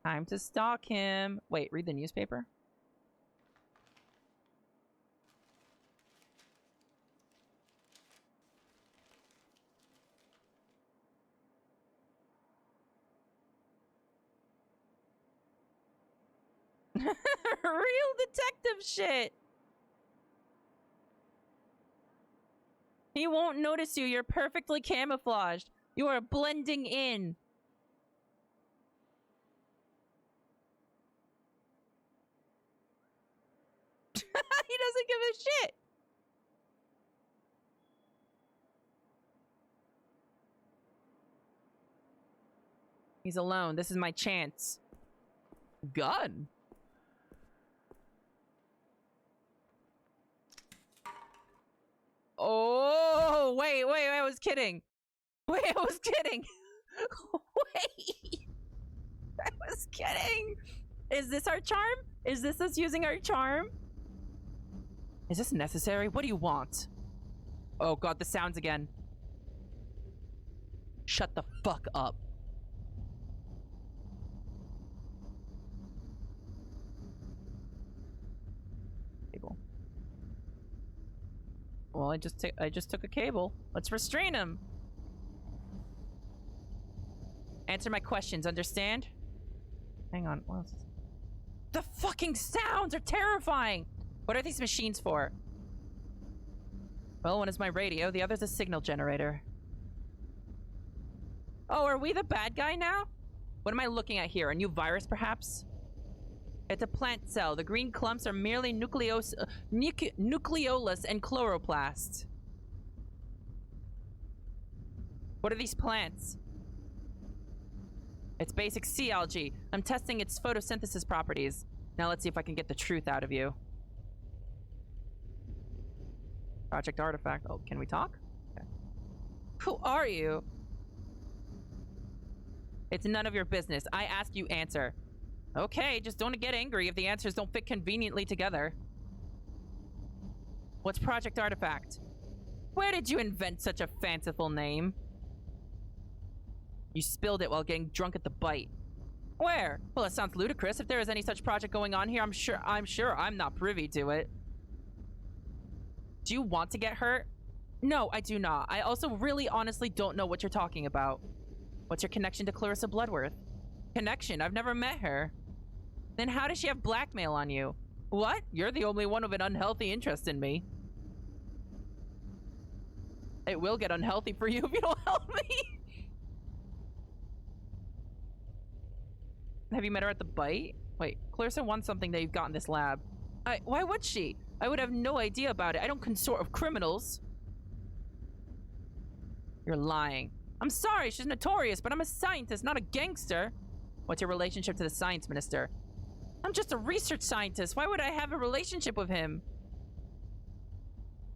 Time to stalk him. Wait, read the newspaper? Real detective shit. He won't notice you. You're perfectly camouflaged. You are blending in. He doesn't give a shit. He's alone. This is my chance. Gun. Oh, wait, I was kidding. Wait, I was kidding. Wait. I was kidding. Is this our charm? Is this us using our charm? Is this necessary? What do you want? Oh god, the sounds again. Shut the fuck up. Cable. Well, I just took a cable. Let's restrain him. Answer my questions, understand? Hang on, what else? The fucking sounds are terrifying! What are these machines for? Well, one is my radio, the other's a signal generator. Oh, are we the bad guy now? What am I looking at here? A new virus, perhaps? It's a plant cell. The green clumps are merely nucleolus and chloroplast. What are these plants? It's basic sea algae. I'm testing its photosynthesis properties. Now let's see if I can get the truth out of you. Project Artifact. Oh, can we talk? Okay. Who are you? It's none of your business. I ask you, answer. Okay, just don't get angry if the answers don't fit conveniently together. What's Project Artifact? Where did you invent such a fanciful name? You spilled it while getting drunk at the bite. Where? Well, it sounds ludicrous. If there is any such project going on here, I'm sure I'm not privy to it. Do you want to get hurt? No, I do not. I also really honestly don't know what you're talking about. What's your connection to Clarissa Bloodworth? Connection? I've never met her. Then how does she have blackmail on you? What? You're the only one with an unhealthy interest in me. It will get unhealthy for you if you don't help me. Have you met her at the bite? Wait, Clarissa wants something that you've got in this lab. Why would she? I would have no idea about it. I don't consort with criminals. You're lying. I'm sorry, she's notorious, but I'm a scientist, not a gangster. What's your relationship to the science minister? I'm just a research scientist. Why would I have a relationship with him?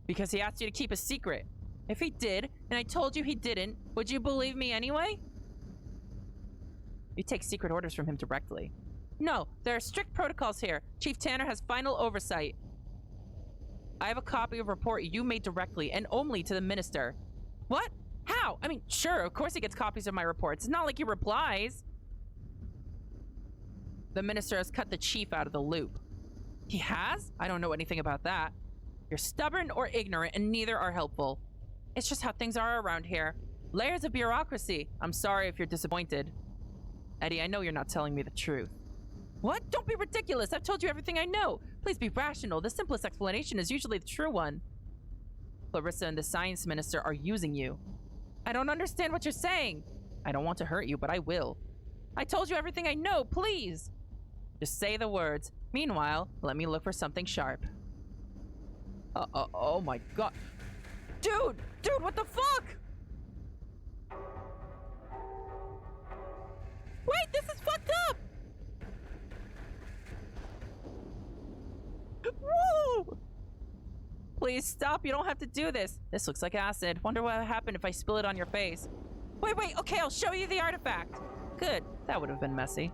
Because he asked you to keep a secret. If he did, and I told you he didn't, would you believe me anyway? You take secret orders from him directly. No, there are strict protocols here. Chief Tanner has final oversight. I have a copy of a report you made directly and only to the minister. What? How? I mean, sure, of course he gets copies of my reports. It's not like he replies. The minister has cut the chief out of the loop. He has? I don't know anything about that. You're stubborn or ignorant, and neither are helpful. It's just how things are around here. Layers of bureaucracy. I'm sorry if you're disappointed. Eddie, I know you're not telling me the truth. What? Don't be ridiculous. I've told you everything I know. Please be rational. The simplest explanation is usually the true one. Clarissa and the science minister are using you. I don't understand what you're saying. I don't want to hurt you, but I will. I told you everything I know, please. Just say the words. Meanwhile, let me look for something sharp. Oh my god. Dude, what the fuck? Wait, this is fucked up! Woo! Please stop, you don't have to do this. This looks like acid. Wonder what would happen if I spill it on your face. Wait, okay, I'll show you the artifact. Good, that would have been messy.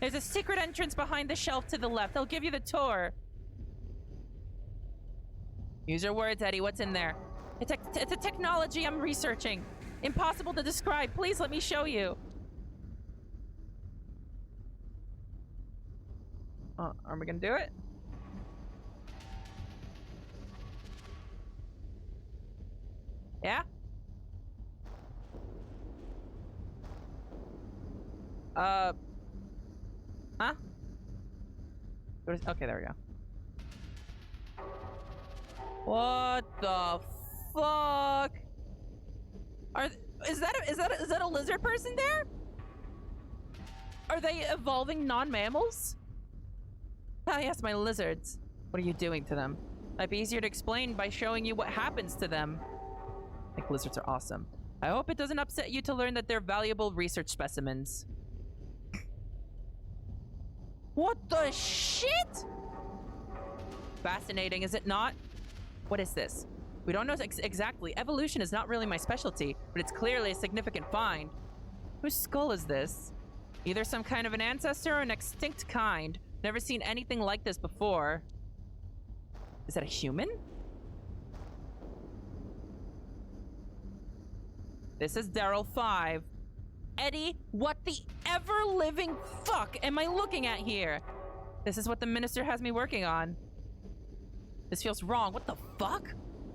There's a secret entrance behind the shelf to the left. I'll give you the tour. Use your words, Eddie. What's in there? It's a technology I'm researching. Impossible to describe. Please let me show you. Are we gonna do it? Yeah? Huh? Okay, there we go. What the fuck? Is that a lizard person there? Are they evolving non-mammals? Ah, yes, my lizards. What are you doing to them? Might be easier to explain by showing you what happens to them. I think lizards are awesome. I hope it doesn't upset you to learn that they're valuable research specimens. What the shit? Fascinating, is it not? What is this? We don't know exactly. Evolution is not really my specialty, but it's clearly a significant find. Whose skull is this? Either some kind of an ancestor or an extinct kind. Never seen anything like this before. Is that a human? This is Daryl 5. Eddie, what the ever-living fuck am I looking at here? This is what the minister has me working on. This feels wrong. What the fuck?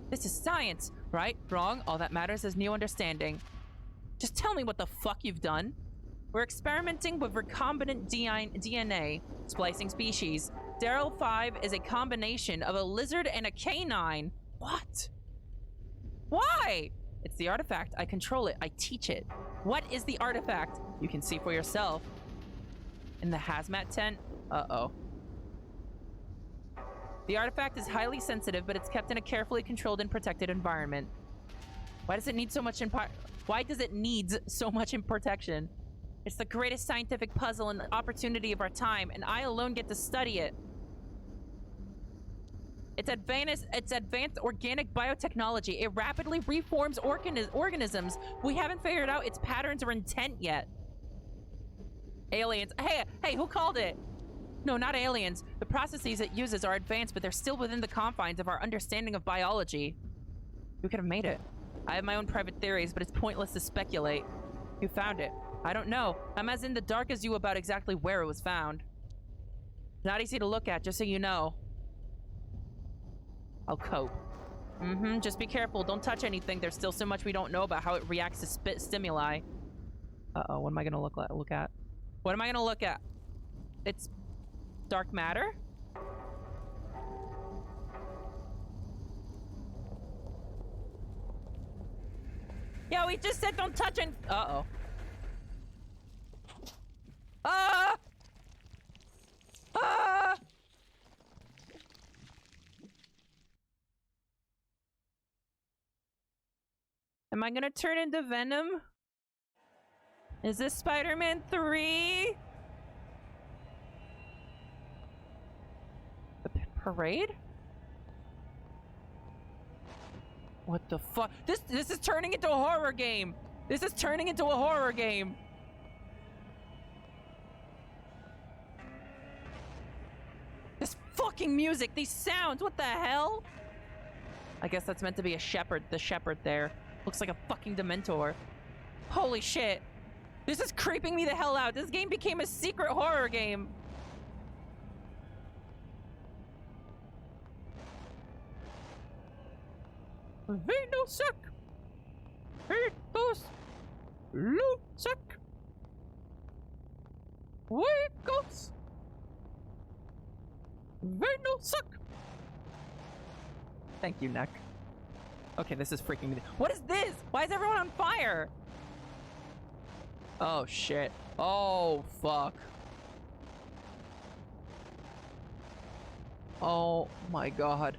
This is science, right? Wrong? All that matters is new understanding. Just tell me what the fuck you've done. We're experimenting with recombinant DNA, splicing species. Daryl 5 is a combination of a lizard and a canine. What? Why? It's the artifact. I control it. I teach it. What is the artifact? You can see for yourself. In the hazmat tent? Uh-oh. The artifact is highly sensitive, but it's kept in a carefully controlled and protected environment. Why does it need so much Why does it need so much in protection? It's the greatest scientific puzzle and opportunity of our time, and I alone get to study it. It's advanced organic biotechnology. It rapidly reforms organisms. We haven't figured out its patterns or intent yet. Aliens. Hey, who called it? No, not aliens. The processes it uses are advanced, but they're still within the confines of our understanding of biology. Who could have made it? I have my own private theories, but it's pointless to speculate. Who found it? I don't know. I'm as in the dark as you about exactly where it was found. Not easy to look at, just so you know. I'll cope. Just be careful. Don't touch anything. There's still so much we don't know about how it reacts to stimuli. Uh-oh, what am I gonna look at? What am I gonna look at? It's dark matter? Yeah, we just said don't touch any— Uh-oh. Ah! Ah! Am I gonna turn into Venom? Is this Spider-Man 3? The parade? What the fuck? This is turning into a horror game. This is turning into a horror game. This fucking music, these sounds, what the hell? I guess that's meant to be a shepherd, the shepherd there. Looks like a fucking Dementor. Holy shit. This is creeping me the hell out. This game became a secret horror game. Venosec. Lusec. Wicos. Venosec. Thank you, Neck. Okay, this is freaking me. What is this? Why is everyone on fire? Oh, shit. Oh, fuck. Oh, my God.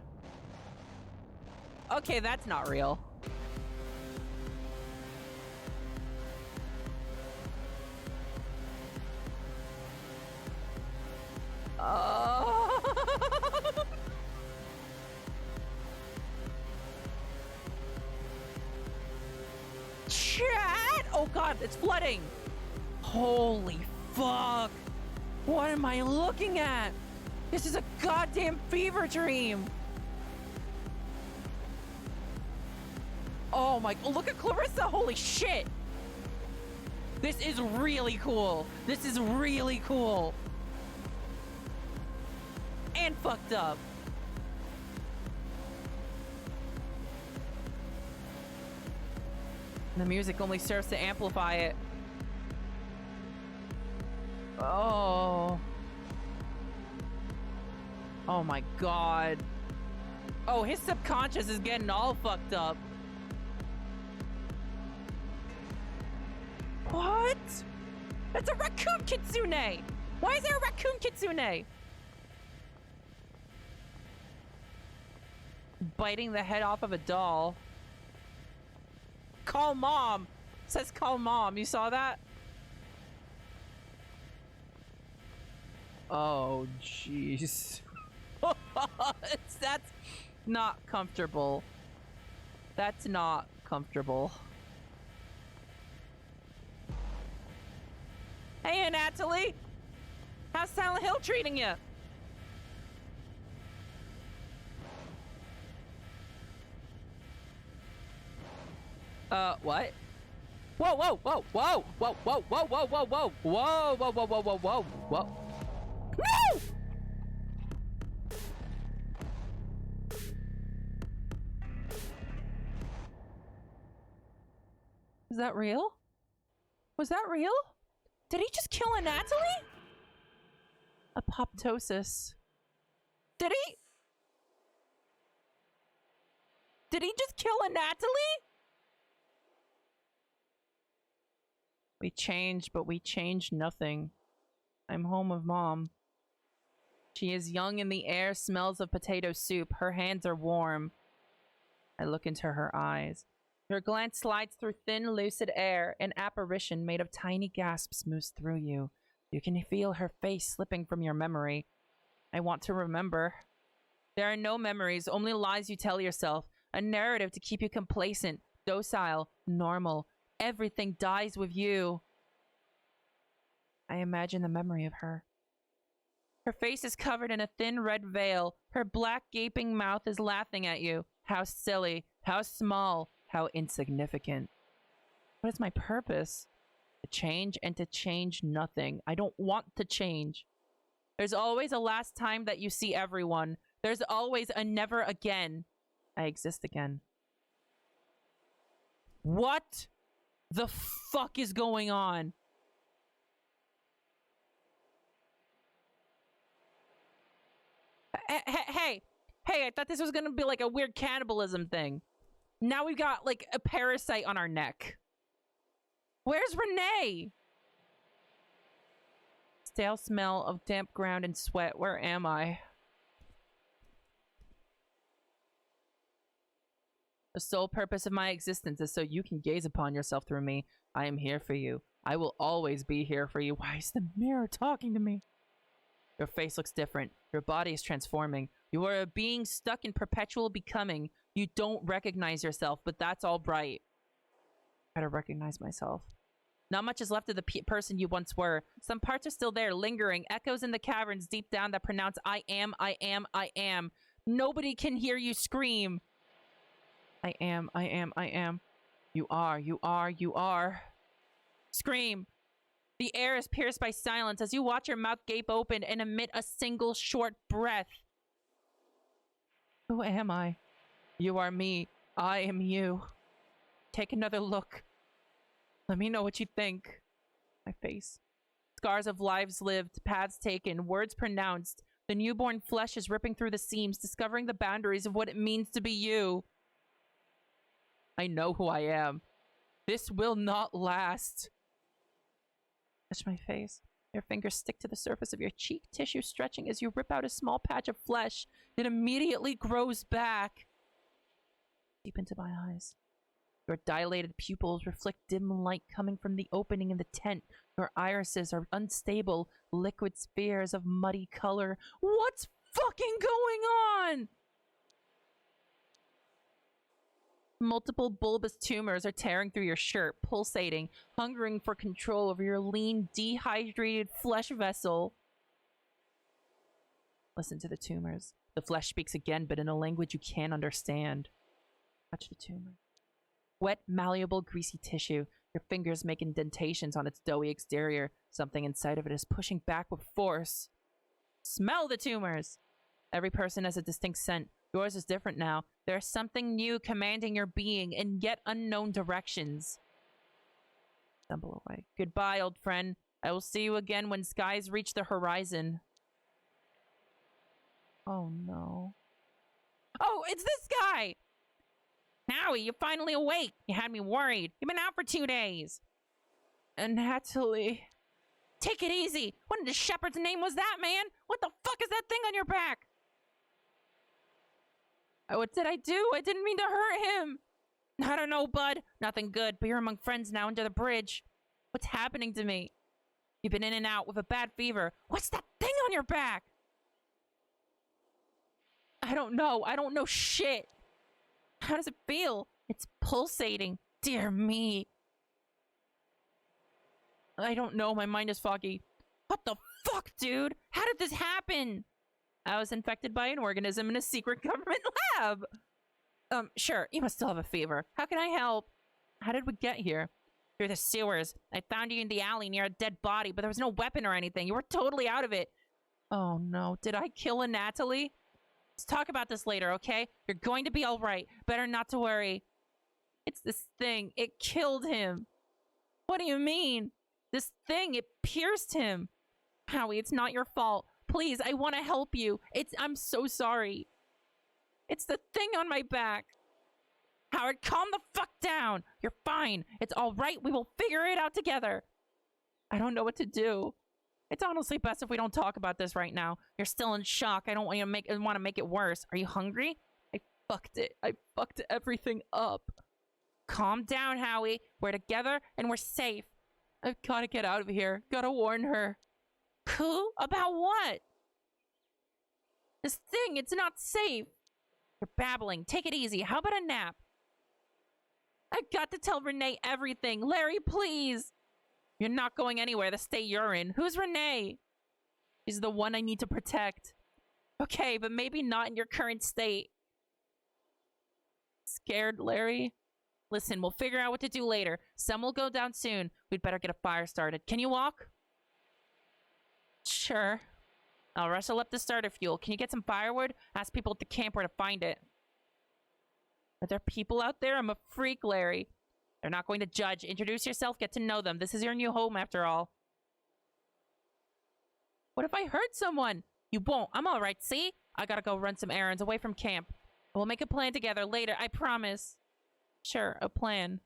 Okay, that's not real. Chat! Oh God, it's flooding! Holy fuck! What am I looking at? This is a goddamn fever dream! Oh my, look at Clarissa, holy shit! This is really cool. This is really cool. And fucked up. The music only serves to amplify it. Oh. Oh my God. Oh, his subconscious is getting all fucked up. What? That's a raccoon kitsune! Why is there a raccoon kitsune? Biting the head off of a doll. Call mom! Says call mom. You saw that? Oh, jeez. That's not comfortable. That's not comfortable. Hey, Natalie! How's Silent Hill treating you? What? Whoa, whoa, whoa, whoa, whoa, whoa, whoa, whoa, whoa, whoa, whoa, whoa, whoa, whoa, whoa, whoa, whoa. No! Is that real? Was that real? Did he just kill a Natalie? Apoptosis. Did he? Did he just kill a Natalie? We changed, but we changed nothing. I'm home with Mom. She is young and the air smells of potato soup. Her hands are warm. I look into her eyes. Her glance slides through thin, lucid air. An apparition made of tiny gasps moves through you. You can feel her face slipping from your memory. I want to remember. There are no memories, only lies you tell yourself. A narrative to keep you complacent, docile, normal. Everything dies with you. I imagine the memory of her. Her face is covered in a thin red veil. Her black gaping mouth is laughing at you. How silly, how small, how insignificant. What is my purpose? To change and to change nothing. I don't want to change. There's always a last time that you see everyone. There's always a never again. I exist again. What the fuck is going on? Hey, I thought this was gonna be like a weird cannibalism thing. Now we've got like a parasite on our neck. Where's Renee? Stale smell of damp ground and sweat. Where am I? The sole purpose of my existence is so you can gaze upon yourself through me. I am here for you. I will always be here for you. Why is the mirror talking to me? Your face looks different. Your body is transforming. You are a being stuck in perpetual becoming. You don't recognize yourself, but that's all right. I try to recognize myself. Not much is left of the person you once were. Some parts are still there, lingering, echoes in the caverns deep down that pronounce I am, I am, I am. Nobody can hear you scream. I am, I am, I am. You are, you are, you are. Scream. The air is pierced by silence as you watch your mouth gape open and emit a single short breath. Who am I? You are me. I am you. Take another look. Let me know what you think. My face. Scars of lives lived, paths taken, words pronounced. The newborn flesh is ripping through the seams, discovering the boundaries of what it means to be you. I know who I am. This will not last. Touch my face. Your fingers stick to the surface of your cheek tissue, stretching as you rip out a small patch of flesh. It immediately grows back. Deep into my eyes. Your dilated pupils reflect dim light coming from the opening in the tent. Your irises are unstable, liquid spheres of muddy color. What's fucking going on? Multiple bulbous tumors are tearing through your shirt, pulsating, hungering for control over your lean, dehydrated flesh vessel. Listen to the tumors. The flesh speaks again, but in a language you can't understand. Touch the tumor. Wet, malleable, greasy tissue. Your fingers make indentations on its doughy exterior. Something inside of it is pushing back with force. Smell the tumors! Every person has a distinct scent. Yours is different now. There's something new commanding your being in yet unknown directions. Stumble away. Goodbye, old friend. I will see you again when skies reach the horizon. Oh, no. Oh, it's this guy! Howie, you're finally awake. You had me worried. You've been out for 2 days. And Natalie. Take it easy. What in the shepherd's name was that, man? What the fuck is that thing on your back? What did I do? I didn't mean to hurt him. I don't know, bud. Nothing good, but you're among friends now under the bridge. What's happening to me? You've been in and out with a bad fever. What's that thing on your back? I don't know. I don't know shit. How does it feel? It's pulsating. Dear me. I don't know. My mind is foggy. What the fuck, dude? How did this happen? I was infected by an organism in a secret government lab. Sure. You must still have a fever. How can I help? How did we get here? Through the sewers. I found you in the alley near a dead body, but there was no weapon or anything. You were totally out of it. Oh, no. Did I kill a Natalie? Let's talk about this later, okay? You're going to be all right. Better not to worry. It's this thing. It killed him. What do you mean? This thing, it pierced him. Howie, it's not your fault. Please, I want to help you. I'm so sorry. It's the thing on my back. Howard, calm the fuck down. You're fine. It's all right. We will figure it out together. I don't know what to do. It's honestly best if we don't talk about this right now. You're still in shock. I don't want to make it worse. Are you hungry? I fucked it. I fucked everything up. Calm down, Howie. We're together and we're safe. I've got to get out of here. Gotta warn her. Who? About what? This thing, it's not safe. You're babbling. Take it easy. How about a nap? I've got to tell Renee everything. Larry, please. You're not going anywhere the state you're in. Who's Renee? She's the one I need to protect. Okay, but maybe not in your current state. Scared, Larry? Listen, we'll figure out what to do later. Sun will go down soon. We'd better get a fire started. Can you walk? Sure. I'll rustle up the starter fuel. Can you get some firewood? Ask people at the camp where to find it. Are there people out there? I'm a freak, Larry. They're not going to judge. Introduce yourself. Get to know them. This is your new home, after all. What if I hurt someone? You won't. I'm all right, see? I gotta go run some errands away from camp. We'll make a plan together later, I promise. Sure, a plan.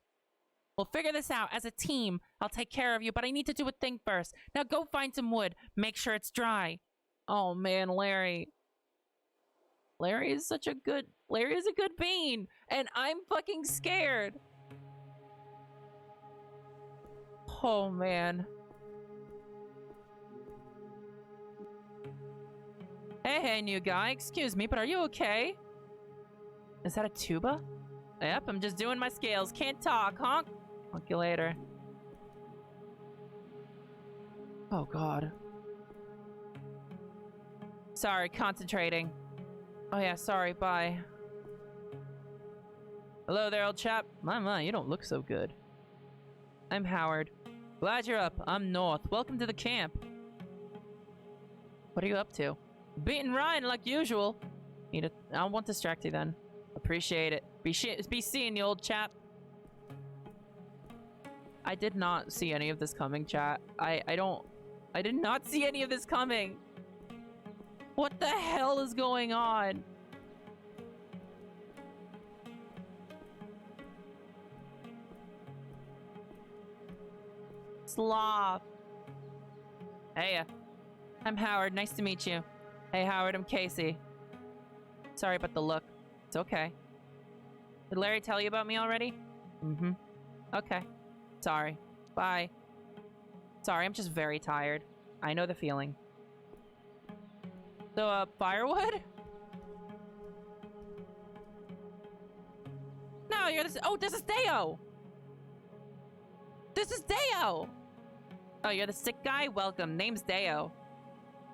We'll figure this out as a team. I'll take care of you, but I need to do a thing first. Now go find some wood. Make sure it's dry. Oh, man, Larry. Larry is a good bean. And I'm fucking scared. Oh, man. Hey, new guy. Excuse me, but are you okay? Is that a tuba? Yep, I'm just doing my scales. Can't talk, honk. Honk you later. Oh, God. Sorry, concentrating. Oh, yeah, sorry, bye. Hello there, old chap. My, you don't look so good. I'm Howard. Glad you're up. I'm North. Welcome to the camp. What are you up to? Beating Ryan like usual. I won't distract you then. Appreciate it. Be seeing you, old chap. I did not see any of this coming, chat. I did not see any of this coming. What the hell is going on? Sloth. Hey, I'm Howard. Nice to meet you. Hey, Howard, I'm Casey. Sorry about the look. It's okay. Did Larry tell you about me already? Mm-hmm. Okay. Sorry. Bye. Sorry, I'm just very tired. I know the feeling. So, firewood? No, you're this. Oh, this is Deo! This is Deo! Oh, you're the sick guy? Welcome. Name's Deo.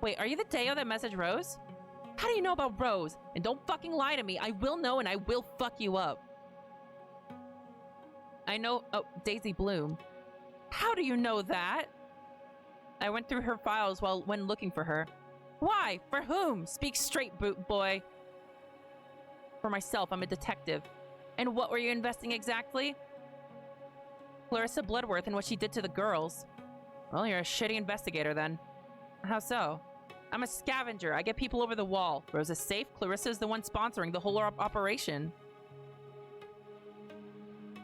Wait, are you the Deo that messaged Rose? How do you know about Rose? And don't fucking lie to me. I will know and I will fuck you up. I know. Oh, Daisy Bloom. How do you know that? I went through her files when looking for her. Why? For whom? Speak straight, boot boy. For myself, I'm a detective. And what were you investing exactly? Clarissa Bloodworth and what she did to the girls. Well, you're a shitty investigator then. How so? I'm a scavenger. I get people over the wall. Rose is safe. Clarissa is the one sponsoring the whole operation.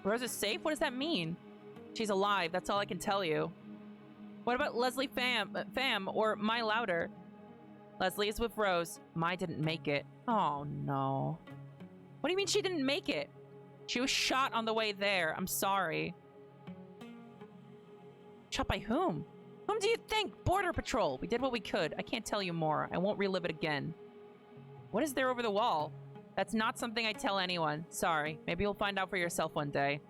Rose is safe? What does that mean? She's alive. That's all I can tell you. What about Leslie Pham or Mai Louder? Leslie is with Rose. Mai didn't make it. Oh, no. What do you mean she didn't make it? She was shot on the way there. I'm sorry. Shot by whom? Whom do you think? Border Patrol. We did what we could. I can't tell you more. I won't relive it again. What is there over the wall? That's not something I tell anyone. Sorry. Maybe you'll find out for yourself one day.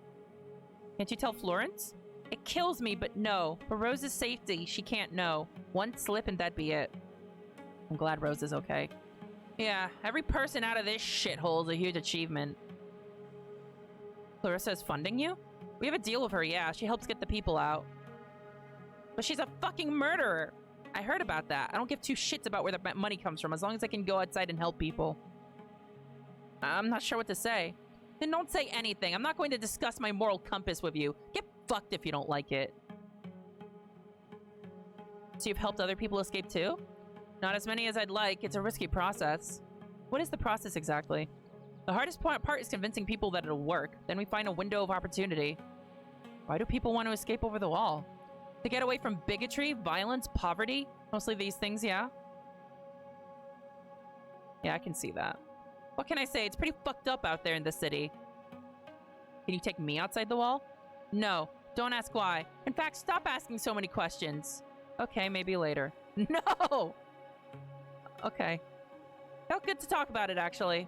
Can't you tell Florence? It kills me, but no. For Rose's safety, she can't know. One slip and that'd be it. I'm glad Rose is okay. Yeah, every person out of this shithole is a huge achievement. Clarissa is funding you? We have a deal with her, yeah. She helps get the people out. But she's a fucking murderer. I heard about that. I don't give two shits about where the money comes from as long as I can go outside and help people. I'm not sure what to say. Then don't say anything. I'm not going to discuss my moral compass with you. Get fucked if you don't like it. So you've helped other people escape too? Not as many as I'd like. It's a risky process. What is the process exactly? The hardest part is convincing people that it'll work. Then we find a window of opportunity. Why do people want to escape over the wall? To get away from bigotry, violence, poverty. Mostly these things, yeah. Yeah, I can see that. What can I say? It's pretty fucked up out there in the city. Can you take me outside the wall? No, don't ask why. In fact, stop asking so many questions. Okay, maybe later. No! Okay. Felt good to talk about it, actually.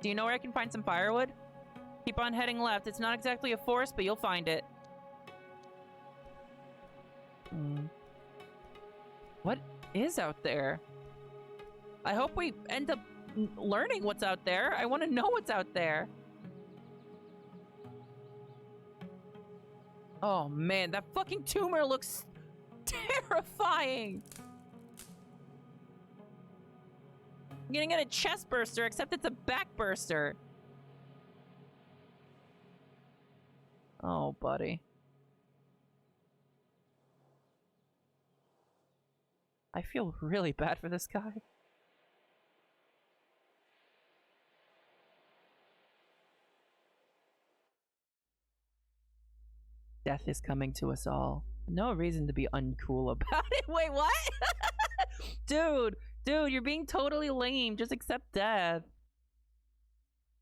Do you know where I can find some firewood? Keep on heading left. It's not exactly a forest, but you'll find it. What is out there? I hope we end up learning what's out there. I want to know what's out there. Oh man, that fucking tumor looks terrifying. I'm gonna get a chest burster, except it's a back burster. Oh, buddy. I feel really bad for this guy. Death is coming to us all. No reason to be uncool about it. Wait, what? Dude, you're being totally lame. Just accept death.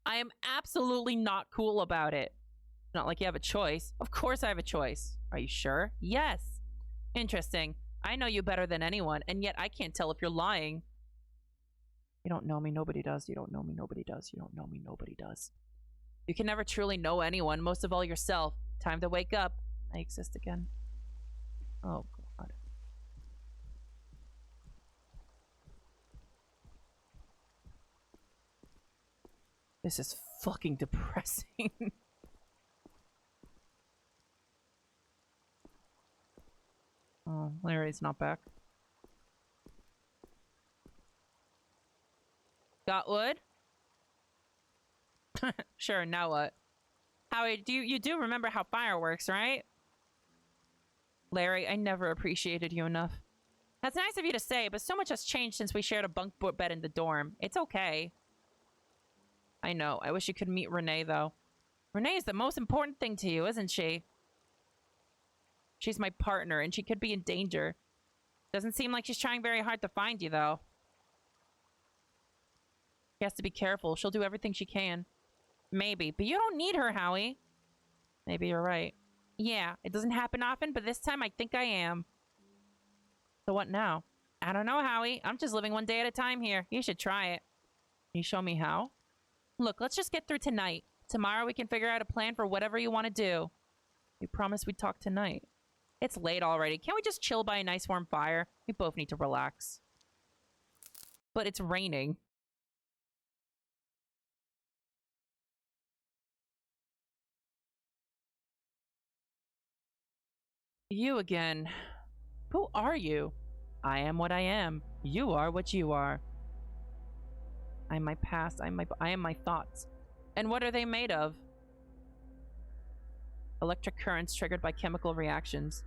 I am absolutely not cool about it. Not like you have a choice. Of course I have a choice. Are you sure? Yes. Interesting. I know you better than anyone, and yet I can't tell if you're lying. You don't know me, nobody does. You don't know me, nobody does. You don't know me, nobody does. You can never truly know anyone, most of all yourself. Time to wake up. I exist again. Oh, God. This is fucking depressing. Oh, Lyra's not back. Got wood? Sure, now what? Howie, you do remember how fire works, right? Larry, I never appreciated you enough. That's nice of you to say, but so much has changed since we shared a bunk bed in the dorm. It's okay. I know. I wish you could meet Renee, though. Renee is the most important thing to you, isn't she? She's my partner, and she could be in danger. Doesn't seem like she's trying very hard to find you, though. She has to be careful. She'll do everything she can. Maybe, but you don't need her, Howie. Maybe you're right. Yeah, it doesn't happen often, but this time I think I am. So what now? I don't know, Howie. I'm just living one day at a time here. You should try it. Can you show me how? Look, let's just get through tonight. Tomorrow we can figure out a plan for whatever you want to do. We promised we'd talk tonight. It's late already. Can't we just chill by a nice warm fire? We both need to relax. But it's raining. You again. Who are you? I am what I am. You are what you are. I am my past. I am my thoughts. And what are they made of? Electric currents triggered by chemical reactions.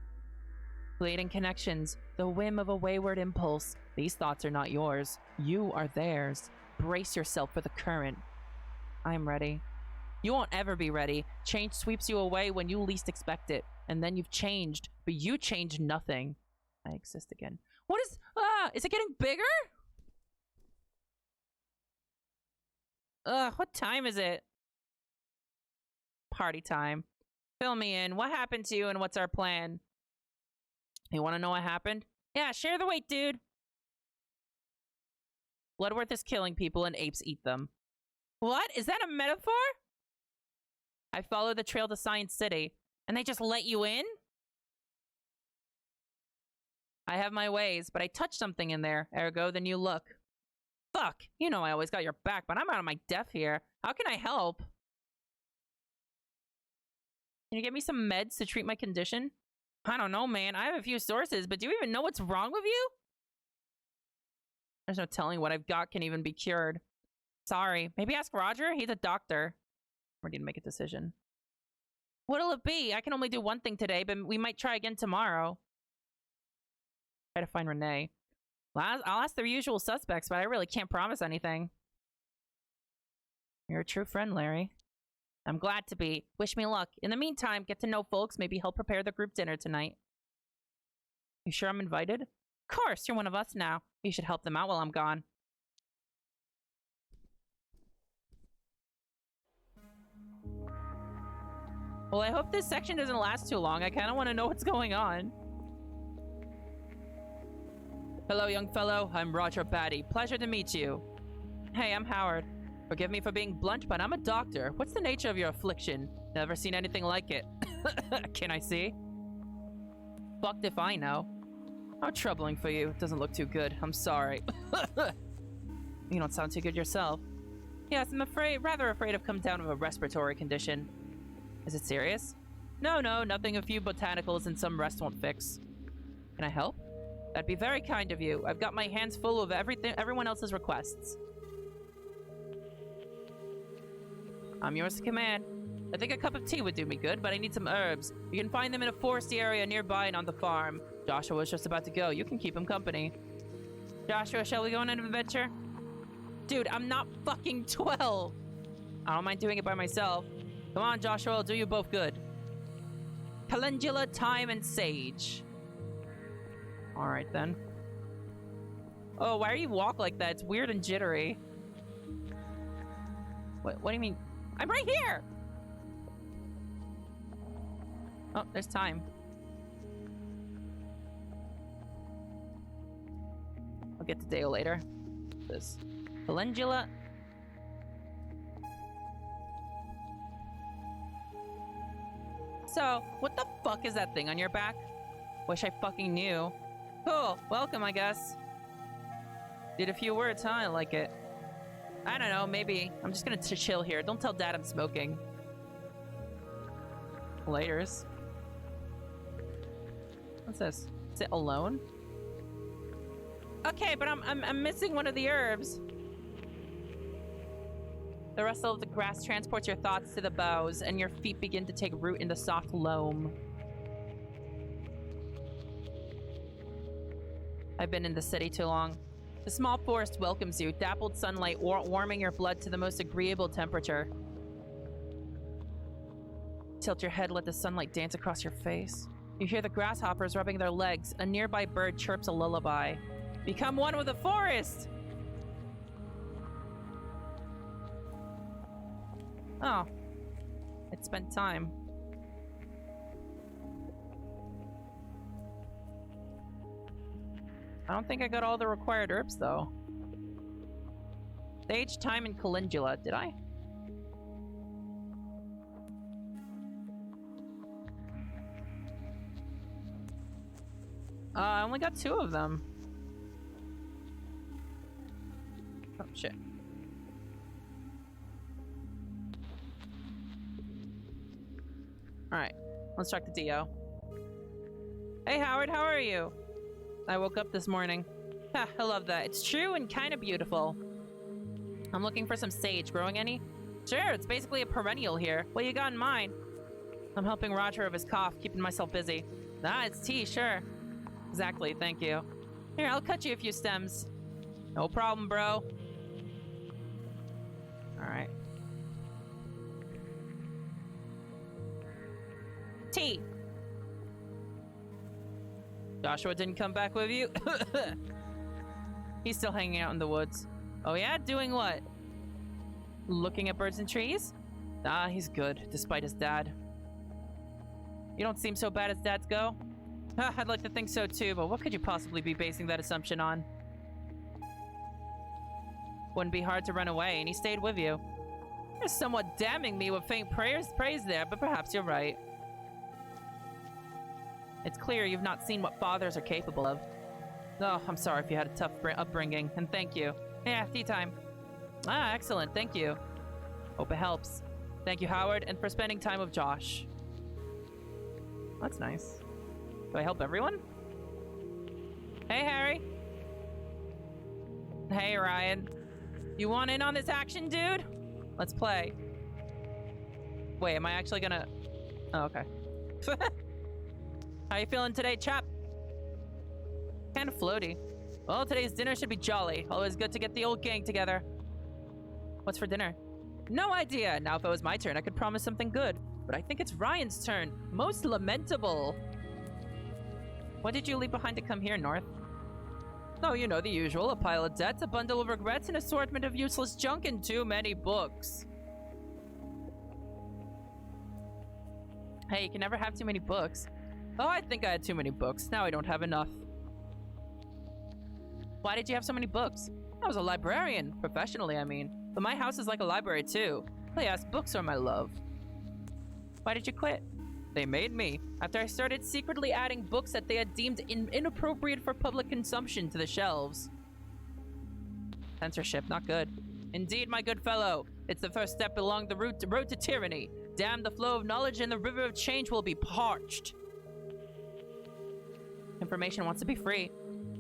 Creating connections. The whim of a wayward impulse. These thoughts are not yours. You are theirs. Brace yourself for the current. I'm ready. You won't ever be ready. Change sweeps you away when you least expect it. And then you've changed. But you changed nothing. I exist again. What is it getting bigger? What time is it? Party time. Fill me in. What happened to you and what's our plan? You want to know what happened? Yeah, share the weight, dude. Bloodworth is killing people and apes eat them. What? Is that a metaphor? I followed the trail to Science City. And they just let you in? I have my ways, but I touched something in there. Ergo, the new look. Fuck. You know I always got your back, but I'm out of my depth here. How can I help? Can you get me some meds to treat my condition? I don't know, man. I have a few sources, but do you even know what's wrong with you? There's no telling what I've got can even be cured. Sorry. Maybe ask Roger? He's a doctor. We're going to make a decision. What'll it be? I can only do one thing today, but we might try again tomorrow. Try to find Renee. Well, I'll ask the usual suspects, but I really can't promise anything. You're a true friend, Larry. I'm glad to be. Wish me luck. In the meantime, get to know folks, maybe help prepare the group dinner tonight. You sure I'm invited? Of course, you're one of us now. You should help them out while I'm gone. Well, I hope this section doesn't last too long. I kind of want to know what's going on. Hello, young fellow. I'm Roger Batty. Pleasure to meet you. Hey, I'm Howard. Forgive me for being blunt, but I'm a doctor. What's the nature of your affliction? Never seen anything like it. Can I see? Fucked if I know. How troubling for you. Doesn't look too good. I'm sorry. You don't sound too good yourself. Yes, I'm rather afraid I've come down with a respiratory condition. Is it serious? No, nothing a few botanicals and some rest won't fix. Can I help? That'd be very kind of you. I've got my hands full of everyone else's requests. I'm yours to command. I think a cup of tea would do me good, but I need some herbs. You can find them in a foresty area nearby and on the farm. Joshua was just about to go. You can keep him company. Joshua, shall we go on an adventure? Dude, I'm not fucking 12. I don't mind doing it by myself. Come on, Joshua, I'll do you both good. Calendula, thyme, and sage. Alright, then. Oh, why do you walk like that? It's weird and jittery. What do you mean? I'm right here! Oh, there's time. I'll get to Dale later. This. Calendula. So, what the fuck is that thing on your back? Wish I fucking knew. Cool. Welcome, I guess. Did a few words, huh? I like it. I don't know, maybe. I'm just gonna chill here. Don't tell Dad I'm smoking. Laters. What's this? Is it alone? Okay, but I'm missing one of the herbs. The rustle of the grass transports your thoughts to the boughs, and your feet begin to take root in the soft loam. I've been in the city too long. The small forest welcomes you, dappled sunlight warming your blood to the most agreeable temperature. Tilt your head, let the sunlight dance across your face. You hear the grasshoppers rubbing their legs. A nearby bird chirps a lullaby. Become one with the forest! Oh. It spent time. I don't think I got all the required herbs, though. Sage, thyme, and calendula. Did I? I only got 2 of them. Oh, shit. Alright, let's check the DO. Hey, Howard, how are you? I woke up this morning. Ha, I love that. It's true and kind of beautiful. I'm looking for some sage. Growing any? Sure, it's basically a perennial here. What you got in mind? I'm helping Roger with his cough, keeping myself busy. Ah, it's tea, sure. Exactly, thank you. Here, I'll cut you a few stems. No problem, bro. Alright. Tea. Joshua didn't come back with you? He's still hanging out in the woods. Oh yeah? Doing what? Looking at birds and trees? Ah, he's good, despite his dad. You don't seem so bad as dads go. I'd like to think so too, but what could you possibly be basing that assumption on? Wouldn't be hard to run away, and he stayed with you. You're somewhat damning me with faint praise there, but perhaps you're right. It's clear you've not seen what fathers are capable of. Oh, I'm sorry if you had a tough upbringing, and thank you. Yeah, tea time. Ah, excellent, thank you. Hope it helps. Thank you, Howard, and for spending time with Josh. That's nice. Do I help everyone? Hey, Harry. Hey, Ryan. You want in on this action, dude? Let's play. Wait, am I actually gonna... Oh, okay. How you feeling today, chap? Kind of floaty. Well, today's dinner should be jolly. Always good to get the old gang together. What's for dinner? No idea. Now, if it was my turn, I could promise something good. But I think it's Ryan's turn. Most lamentable. What did you leave behind to come here, North? Oh, you know the usual. A pile of debts, a bundle of regrets, an assortment of useless junk, and too many books. Hey, you can never have too many books. Oh, I think I had too many books. Now I don't have enough. Why did you have so many books? I was a librarian. Professionally, I mean. But my house is like a library, too. Yes, books are my love. Why did you quit? They made me. After I started secretly adding books that they had deemed inappropriate for public consumption to the shelves. Censorship, not good. Indeed, my good fellow. It's the first step along the road to tyranny. Damn the flow of knowledge and the river of change will be parched. Information wants to be free.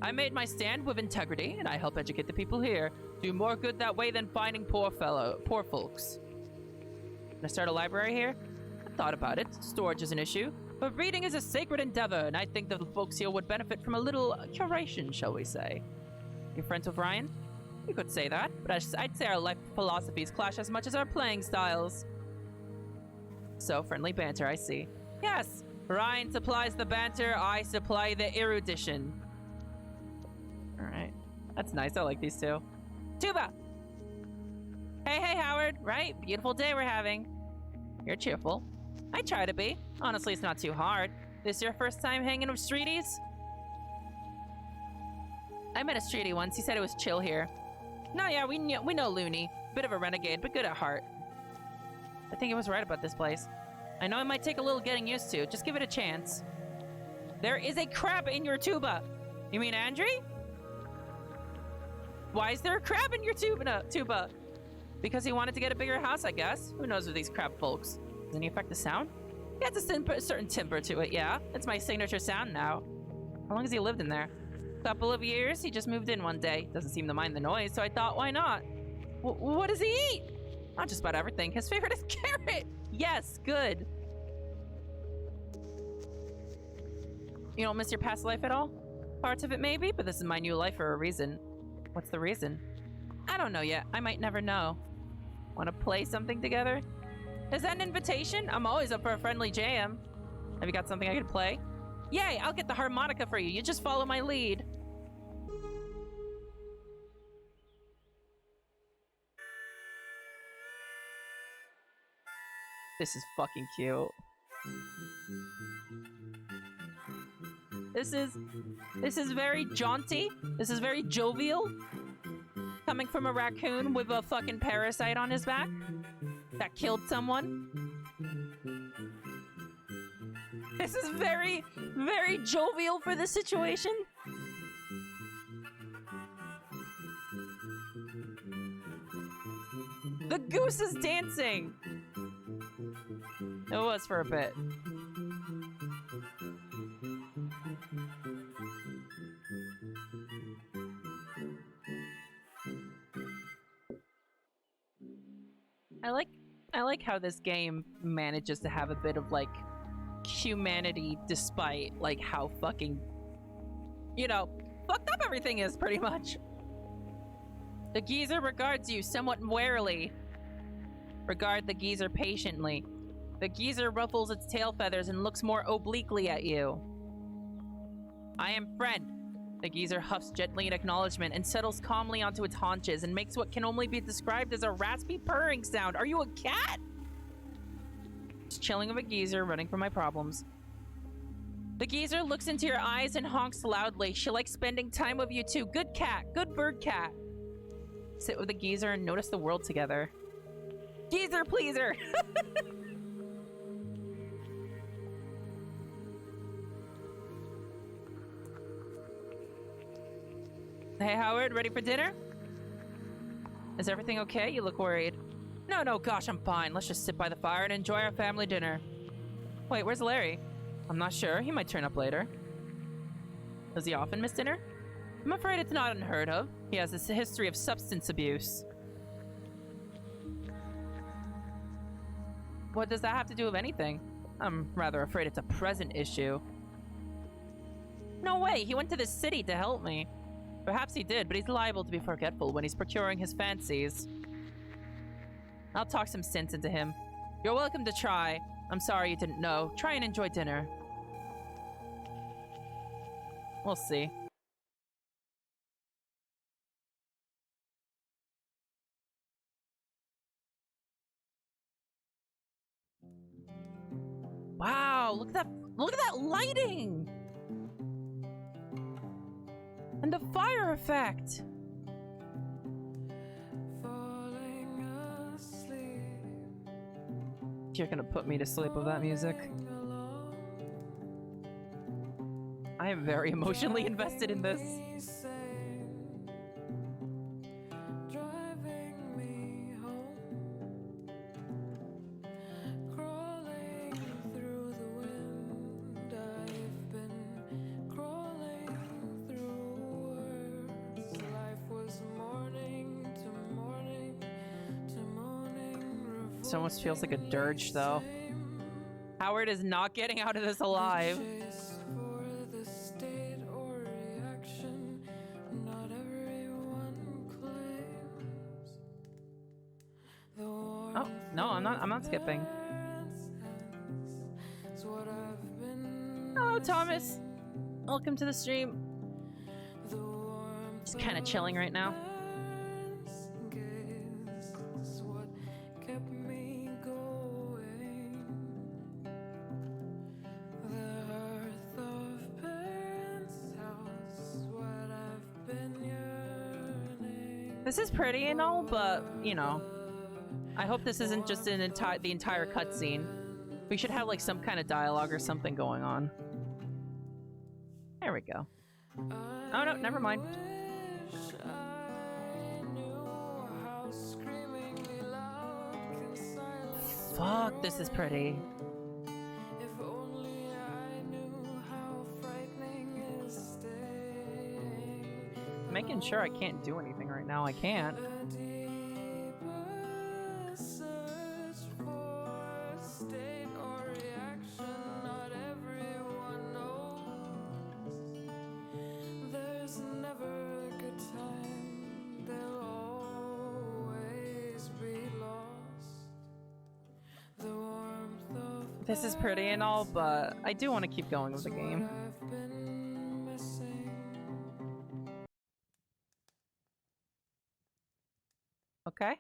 I made my stand with integrity, and I help educate the people here. Do more good that way than finding poor folks. Gonna start a library here? I thought about it. Storage is an issue, but reading is a sacred endeavor, and I think the folks here would benefit from a little curation, shall we say. You friends with Ryan? You could say that, but I'd say our life philosophies clash as much as our playing styles. So, friendly banter, I see. Yes, Ryan supplies the banter, I supply the erudition. Alright. That's nice, I like these two. Tuba! Hey, Howard, right? Beautiful day we're having. You're cheerful. I try to be. Honestly, it's not too hard. This your first time hanging with streeties? I met a streetie once, he said it was chill here. No, yeah, we know Looney. Bit of a renegade, but good at heart. I think he was right about this place. I know it might take a little getting used to. Just give it a chance. There is a crab in your tuba. You mean Andre? Why is there a crab in your tuba? Because he wanted to get a bigger house, I guess. Who knows with these crab folks? Doesn't he affect the sound? He has a certain timbre to it, yeah. It's my signature sound now. How long has he lived in there? Couple of years. He just moved in one day. Doesn't seem to mind the noise, so I thought, why not? What does he eat? Not just about everything. His favorite is carrot. Yes, good. You don't miss your past life at all? Parts of it maybe, but this is my new life for a reason. What's the reason? I don't know yet. I might never know. Want to play something together? Is that an invitation? I'm always up for a friendly jam. Have you got something I could play? Yay, I'll get the harmonica for you. You just follow my lead. This is fucking cute. This is very jaunty. This is very jovial. Coming from a raccoon with a fucking parasite on his back that killed someone. This is very, very jovial for this situation. The goose is dancing. It was for a bit. I like how this game manages to have a bit of like humanity despite like how fucking, you know, fucked up everything is pretty much. The geezer regards you somewhat warily. Regard the geezer patiently. The geezer ruffles its tail feathers and looks more obliquely at you. I am friend. The geezer huffs gently in acknowledgement and settles calmly onto its haunches and makes what can only be described as a raspy purring sound. Are you a cat? Just chilling with a geezer, running from my problems. The geezer looks into your eyes and honks loudly. She likes spending time with you too. Good cat. Good bird cat. Sit with the geezer and notice the world together. Geezer pleaser! Hey, Howard, ready for dinner? Is everything okay? You look worried. No, gosh, I'm fine. Let's just sit by the fire and enjoy our family dinner. Wait, where's Larry? I'm not sure. He might turn up later. Does he often miss dinner? I'm afraid it's not unheard of. He has a history of substance abuse. What does that have to do with anything? I'm rather afraid it's a present issue. No way, he went to the city to help me. Perhaps he did, but he's liable to be forgetful when he's procuring his fancies. I'll talk some sense into him. You're welcome to try. I'm sorry you didn't know. Try and enjoy dinner. We'll see. Wow, look at that lighting! And the fire effect! You're gonna put me to sleep with that music. I am very emotionally invested in this. This almost feels like a dirge, though. Howard is not getting out of this alive. Oh, no, I'm not skipping. Hello, Thomas. Welcome to the stream. Just kind of chilling right now. This is pretty and all, but, you know, I hope this isn't just the entire cutscene. We should have, like, some kind of dialogue or something going on. There we go. Oh, no, never mind. Fuck, this is pretty. Making sure I can't do anything right now. I can't. This is pretty and all, but I do want to keep going with the game. Okay.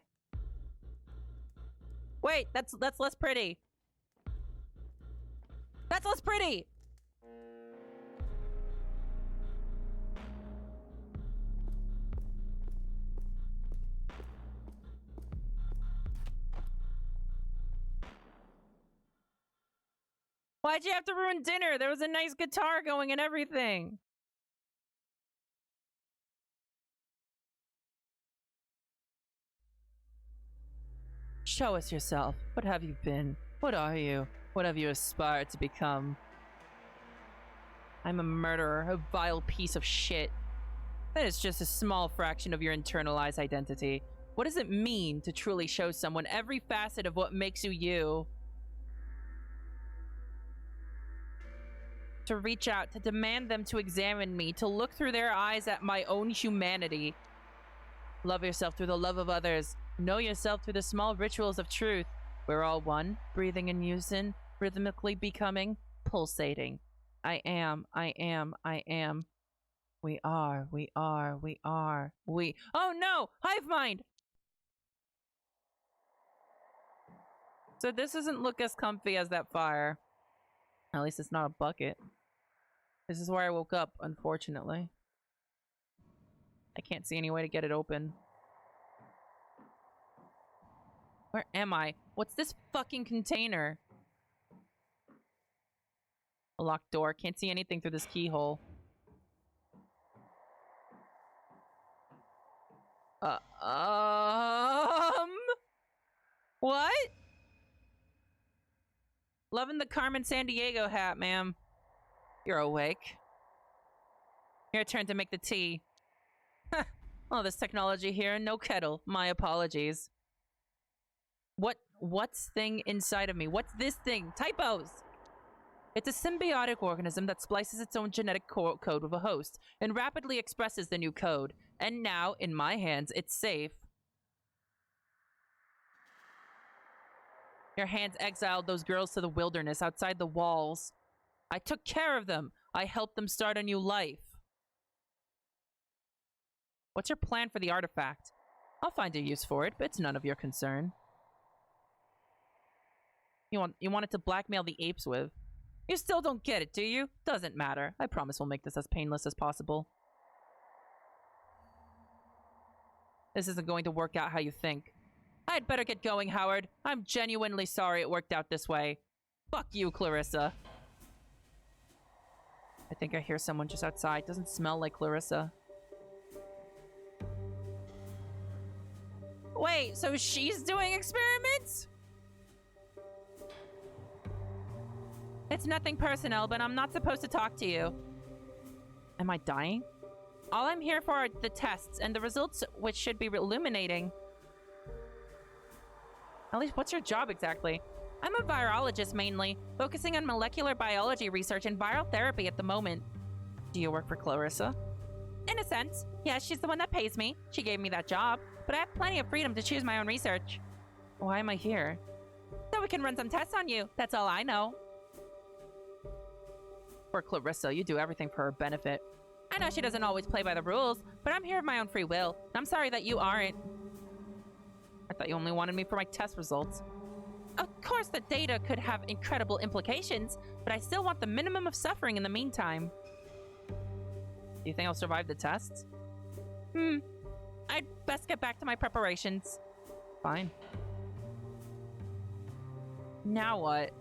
Wait, that's less pretty. That's less pretty. Why'd you have to ruin dinner? There was a nice guitar going and everything. Show us yourself. What have you been? What are you? What have you aspired to become? I'm a murderer, a vile piece of shit. That is just a small fraction of your internalized identity. What does it mean to truly show someone every facet of what makes you you? To reach out, to demand them to examine me, to look through their eyes at my own humanity. Love yourself through the love of others. Know yourself through the small rituals of truth. We're all one, breathing in unison, rhythmically becoming, pulsating. I am, I am, I am. We are, we are, we are, we... Oh no! Hive mind! So this doesn't look as comfy as that fire. At least it's not a bucket. This is where I woke up, unfortunately. I can't see any way to get it open. Where am I? What's this fucking container? A locked door. Can't see anything through this keyhole. What? Loving the Carmen Sandiego hat, ma'am. You're awake. Your turn to make the tea. All this technology here, no kettle. My apologies. What's thing inside of me? What's this thing? Typos! It's a symbiotic organism that splices its own genetic code with a host and rapidly expresses the new code. And now, in my hands, it's safe. Your hands exiled those girls to the wilderness outside the walls. I took care of them. I helped them start a new life. What's your plan for the artifact? I'll find a use for it, but it's none of your concern. You want it to blackmail the apes with. You still don't get it, do you? Doesn't matter. I promise we'll make this as painless as possible. This isn't going to work out how you think. I'd better get going, Howard. I'm genuinely sorry it worked out this way. Fuck you, Clarissa. I think I hear someone just outside. Doesn't smell like Clarissa. Wait, so she's doing experiments? It's nothing personal, but I'm not supposed to talk to you. Am I dying? All I'm here for are the tests and the results, which should be illuminating. At least, what's your job exactly? I'm a virologist mainly, focusing on molecular biology research and viral therapy at the moment. Do you work for Clarissa? In a sense. Yes, she's the one that pays me. She gave me that job, but I have plenty of freedom to choose my own research. Why am I here? So we can run some tests on you. That's all I know. For Clarissa, you do everything for her benefit. I know she doesn't always play by the rules, but I'm here of my own free will. I'm sorry that you aren't. I thought you only wanted me for my test results. Of course, the data could have incredible implications, but I still want the minimum of suffering in the meantime. Do you think I'll survive the tests? I'd best get back to my preparations. Fine. Now what?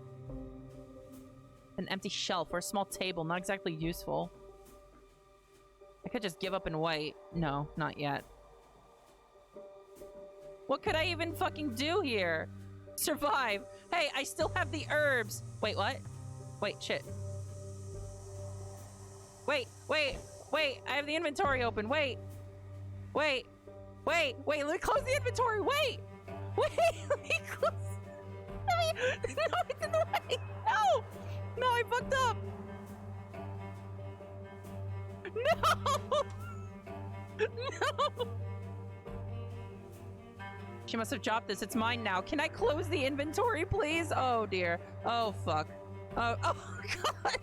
An empty shelf or a small table, not exactly useful. I could just give up and wait. No, not yet. What could I even fucking do here? Survive. Hey, I still have the herbs. Wait, what? Wait, shit. Wait. I have the inventory open. Wait. Let me close the inventory. Wait. Let me close. No, it's in the way. No, I fucked up. No. She must have dropped this. It's mine now. Can I close the inventory, please? Oh, dear. Oh, fuck. Oh, God.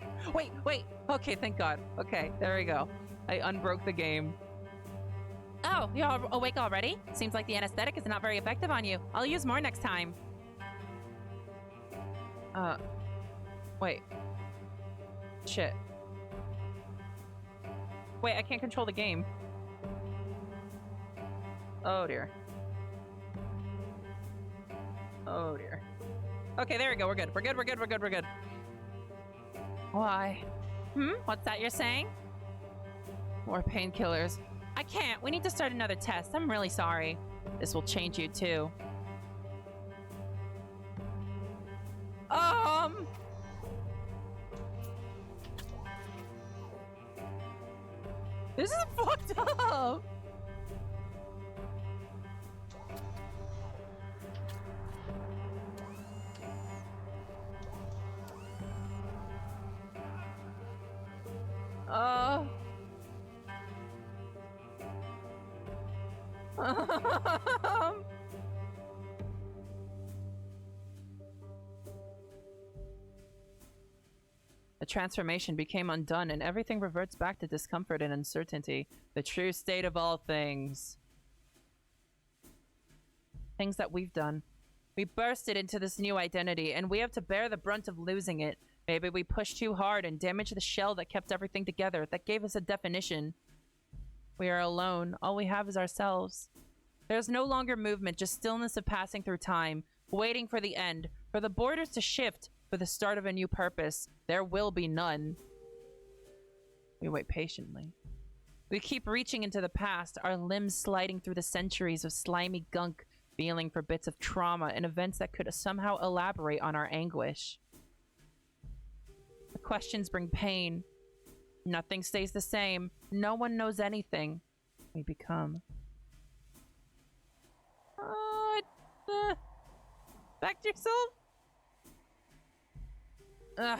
Wait. Okay, thank God. Okay, there we go. I unbroke the game. Oh, you're all awake already? Seems like the anesthetic is not very effective on you. I'll use more next time. Wait. Shit. Wait, I can't control the game. Oh, dear. Oh, dear. Okay, there we go. We're good. We're good. Why? What's that you're saying? More painkillers. I can't. We need to start another test. I'm really sorry. This will change you, too. This is fucked up. The transformation became undone, and everything reverts back to discomfort and uncertainty. The true state of all things. Things that we've done. We bursted into this new identity, and we have to bear the brunt of losing it. Maybe we pushed too hard and damaged the shell that kept everything together, that gave us a definition. We are alone. All we have is ourselves. There's no longer movement, just stillness of passing through time, waiting for the end, for the borders to shift, for the start of a new purpose. There will be none. We wait patiently. We keep reaching into the past, our limbs sliding through the centuries of slimy gunk, feeling for bits of trauma and events that could somehow elaborate on our anguish. The questions bring pain. Nothing stays the same. No one knows anything. We become. Back to yourself?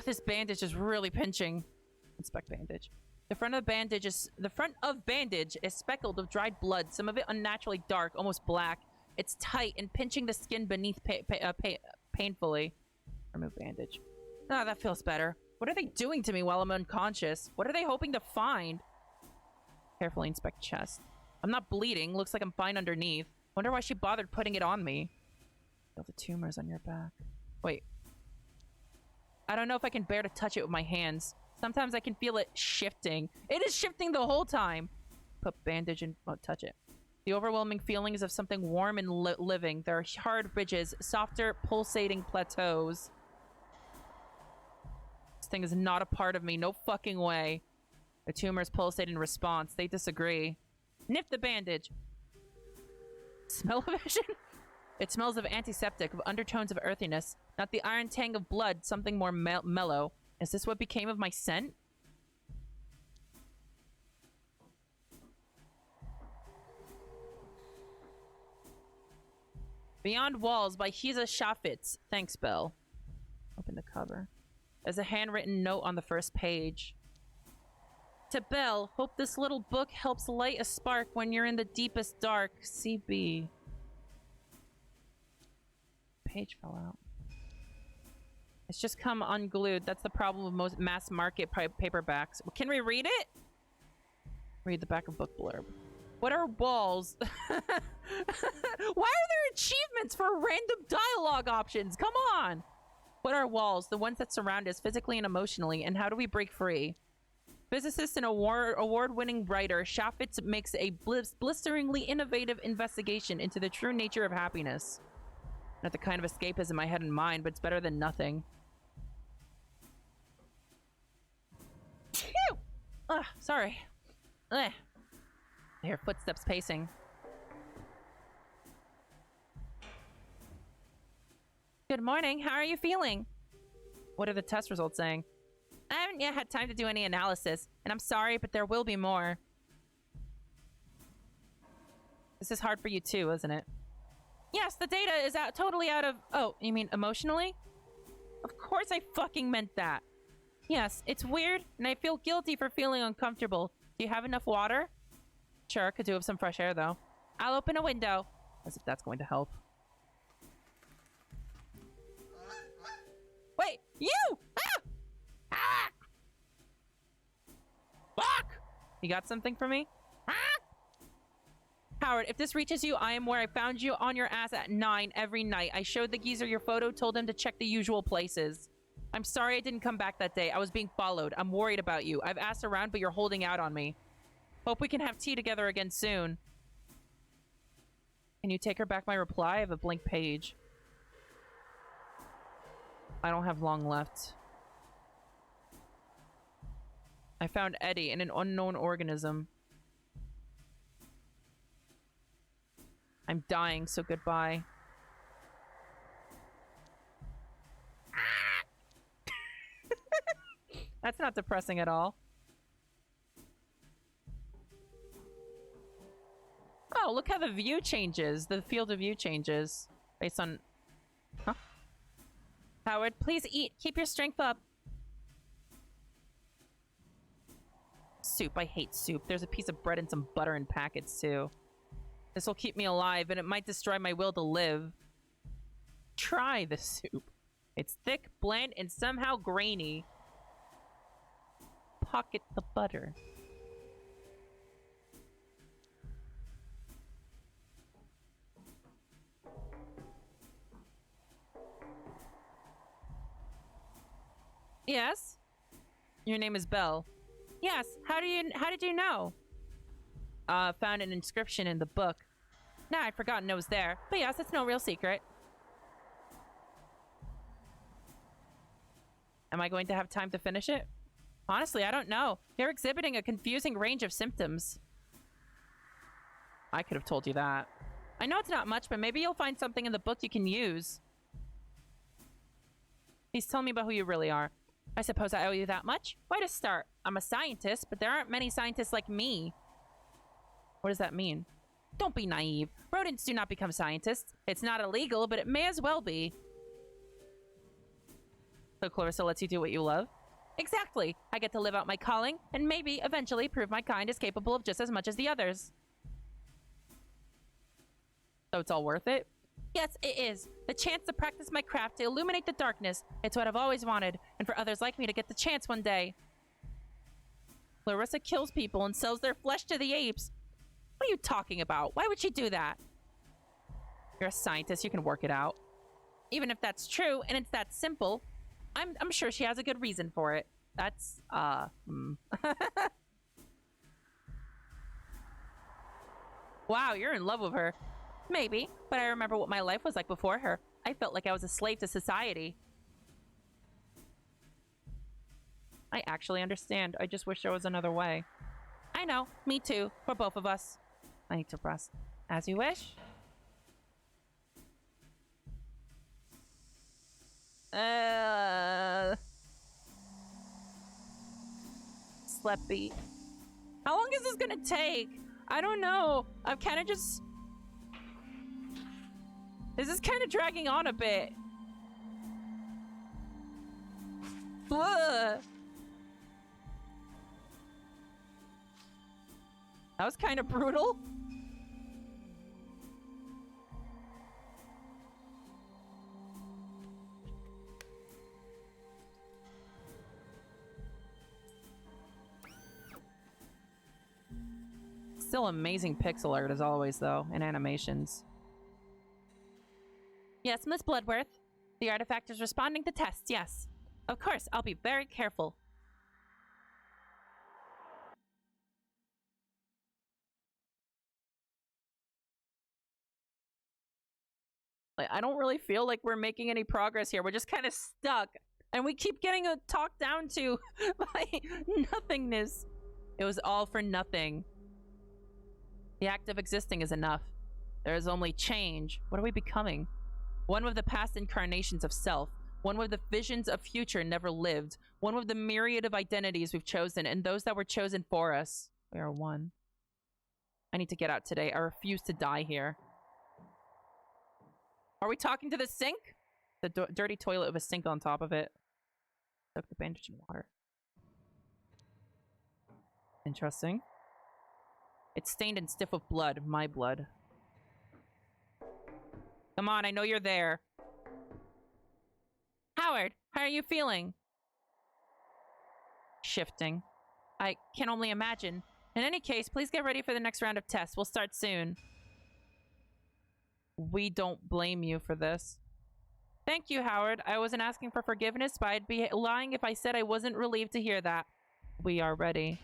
This bandage is really pinching. Inspect bandage. The front of bandage is speckled with dried blood, some of it unnaturally dark, almost black. It's tight and pinching the skin beneath painfully. Remove bandage. That feels better. What are they doing to me while I'm unconscious? What are they hoping to find? Carefully inspect chest. I'm not bleeding. Looks like I'm fine underneath. Wonder why she bothered putting it on me. Feel the tumors on your back. Wait. I don't know if I can bear to touch it with my hands. Sometimes I can feel it shifting. It is shifting the whole time. Put bandage and touch it. The overwhelming feelings of something warm and living. There are hard ridges, softer, pulsating plateaus. This thing is not a part of me. No fucking way. The tumors pulsate in response. They disagree. Nip the bandage. Smell-o-vision? It smells of antiseptic, of undertones of earthiness. Not the iron tang of blood, something more mellow. Is this what became of my scent? Beyond Walls by Hiza Shafitz. Thanks, Belle. Open the cover. There's a handwritten note on the first page. To Belle, hope this little book helps light a spark when you're in the deepest dark. CB. Page fell out. It's just come unglued. That's the problem with most mass market paperbacks. Can we read it? Read the back of book blurb. What are walls? Why are there achievements for random dialogue options? Come on. What are walls? The ones that surround us physically and emotionally. And how do we break free? Physicist and award-winning writer Shafitz makes a blisteringly innovative investigation into the true nature of happiness. Not the kind of escapism I had in mind, but it's better than nothing. Phew! Ugh, sorry. Ugh. I hear footsteps pacing. Good morning. How are you feeling? What are the test results saying? I haven't yet had time to do any analysis, and I'm sorry, but there will be more. This is hard for you too, isn't it? Yes, the data is totally out of... Oh, you mean emotionally? Of course I fucking meant that. Yes, it's weird, and I feel guilty for feeling uncomfortable. Do you have enough water? Sure, could do with some fresh air, though. I'll open a window. As if that's going to help. Wait, you! Ah! Ah! Fuck! You got something for me? Ah! Howard, if this reaches you, I am where I found you on your ass at 9 every night. I showed the geezer your photo, told him to check the usual places. I'm sorry I didn't come back that day. I was being followed. I'm worried about you. I've asked around, but you're holding out on me. Hope we can have tea together again soon. Can you take her back my reply? I have a blank page. I don't have long left. I found Eddie in an unknown organism. I'm dying, so goodbye. That's not depressing at all. Oh, look how the view changes. The field of view changes based on... Huh? Howard, please eat. Keep your strength up. Soup. I hate soup. There's a piece of bread and some butter in packets, too. This will keep me alive, and it might destroy my will to live. Try the soup. It's thick, bland, and somehow grainy. Pocket the butter. Yes? Your name is Belle. Yes. How did you know? Found an inscription in the book. Nah, I'd forgotten it was there. But yes, it's no real secret. Am I going to have time to finish it? Honestly, I don't know. You're exhibiting a confusing range of symptoms. I could have told you that. I know it's not much, but maybe you'll find something in the book you can use. Please tell me about who you really are. I suppose I owe you that much? Why to start? I'm a scientist, but there aren't many scientists like me. What does that mean? Don't be naive. Rodents do not become scientists. It's not illegal, but it may as well be. So Clarissa lets you do what you love? Exactly. I get to live out my calling, and maybe, eventually, prove my kind is capable of just as much as the others. So it's all worth it? Yes, it is. The chance to practice my craft, to illuminate the darkness. It's what I've always wanted, and for others like me to get the chance one day. Clarissa kills people and sells their flesh to the apes. What are you talking about? Why would she do that? You're a scientist. You can work it out. Even if that's true and it's that simple, I'm sure she has a good reason for it. That's, Wow, you're in love with her. Maybe, but I remember what my life was like before her. I felt like I was a slave to society. I actually understand. I just wish there was another way. I know. Me too. For both of us. I need to rest. As you wish. Sleepy. How long is this gonna take? I don't know. I'm kind of just... This is kind of dragging on a bit. Ugh. That was kind of brutal. Still amazing pixel art as always, though, and animations. Yes, Miss Bloodworth. The artifact is responding to tests, yes. Of course, I'll be very careful. Like, I don't really feel like we're making any progress here. We're just kind of stuck. And we keep getting talked down to by nothingness. It was all for nothing. The act of existing is enough. There is only change. What are we becoming? One with the past incarnations of self. One with the visions of future never lived. One with the myriad of identities we've chosen and those that were chosen for us. We are one. I need to get out today. I refuse to die here. Are we talking to the sink? The dirty toilet with a sink on top of it. Soak the bandage in water. Interesting. It's stained and stiff with blood. My blood. Come on, I know you're there. Howard, how are you feeling? Shifting. I can only imagine. In any case, please get ready for the next round of tests. We'll start soon. We don't blame you for this. Thank you, Howard. I wasn't asking for forgiveness, but I'd be lying if I said I wasn't relieved to hear that. We are ready.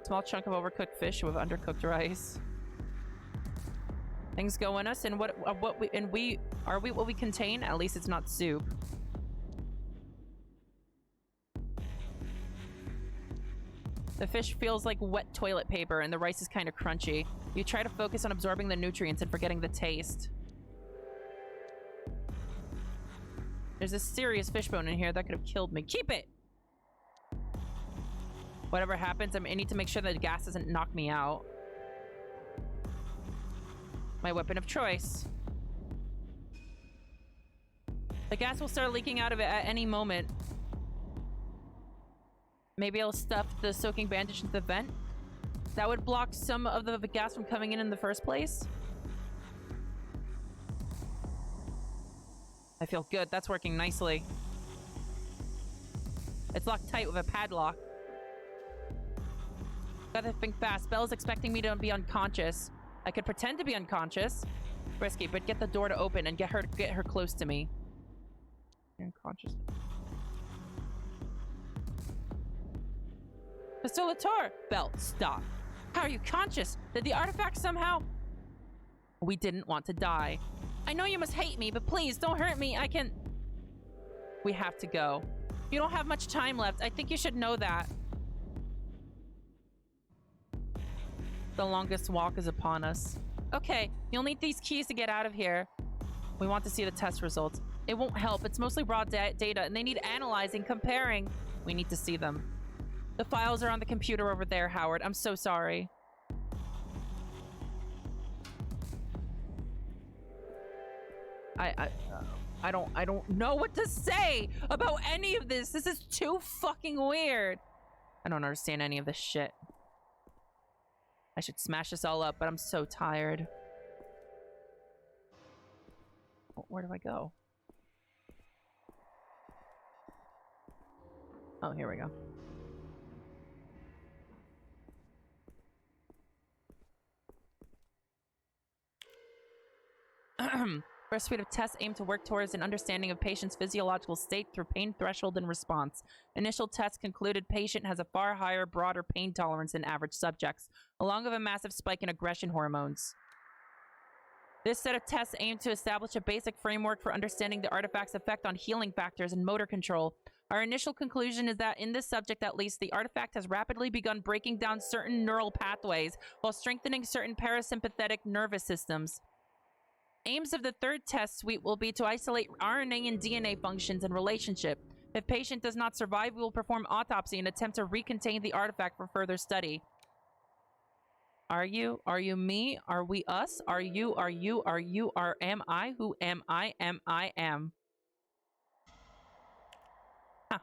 Small chunk of overcooked fish with undercooked rice. Things go in us, and are we what we contain? At least it's not soup. The fish feels like wet toilet paper, and the rice is kind of crunchy. You try to focus on absorbing the nutrients and forgetting the taste. There's a serious fishbone in here that could have killed me. Keep it! Whatever happens, I need to make sure that the gas doesn't knock me out. My weapon of choice. The gas will start leaking out of it at any moment. Maybe I'll stuff the soaking bandage into the vent. That would block some of the gas from coming in the first place. I feel good. That's working nicely. It's locked tight with a padlock. Gotta think fast. Belle's expecting me to be unconscious. I could pretend to be unconscious. Risky, but get the door to open and get her close to me. Unconscious. Mr. Latour! Belle, stop. How are you conscious? Did the artifact somehow... We didn't want to die. I know you must hate me, but please, don't hurt me. I can... We have to go. You don't have much time left. I think you should know that. The longest walk is upon us. Okay, you'll need these keys to get out of here. We want to see the test results. It won't help. It's mostly raw data, and they need analyzing, comparing. We need to see them. The files are on the computer over there, Howard. I'm so sorry. I don't know what to say about any of this. This is too fucking weird. I don't understand any of this shit. I should smash this all up, but I'm so tired. Where do I go? Oh, here we go. First suite of tests aim to work towards an understanding of patient's physiological state through pain threshold and response. Initial tests concluded patient has a far higher, broader pain tolerance than average subjects, along with a massive spike in aggression hormones. This set of tests aim to establish a basic framework for understanding the artifact's effect on healing factors and motor control. Our initial conclusion is that in this subject at least, the artifact has rapidly begun breaking down certain neural pathways while strengthening certain parasympathetic nervous systems. Aims of the third test suite will be to isolate RNA and DNA functions and relationship. If patient does not survive, we will perform autopsy and attempt to recontain the artifact for further study. Are you? Are you me? Are we us? Are you? Are you? Are you? Am I? Who am I? Am I? Am. Huh.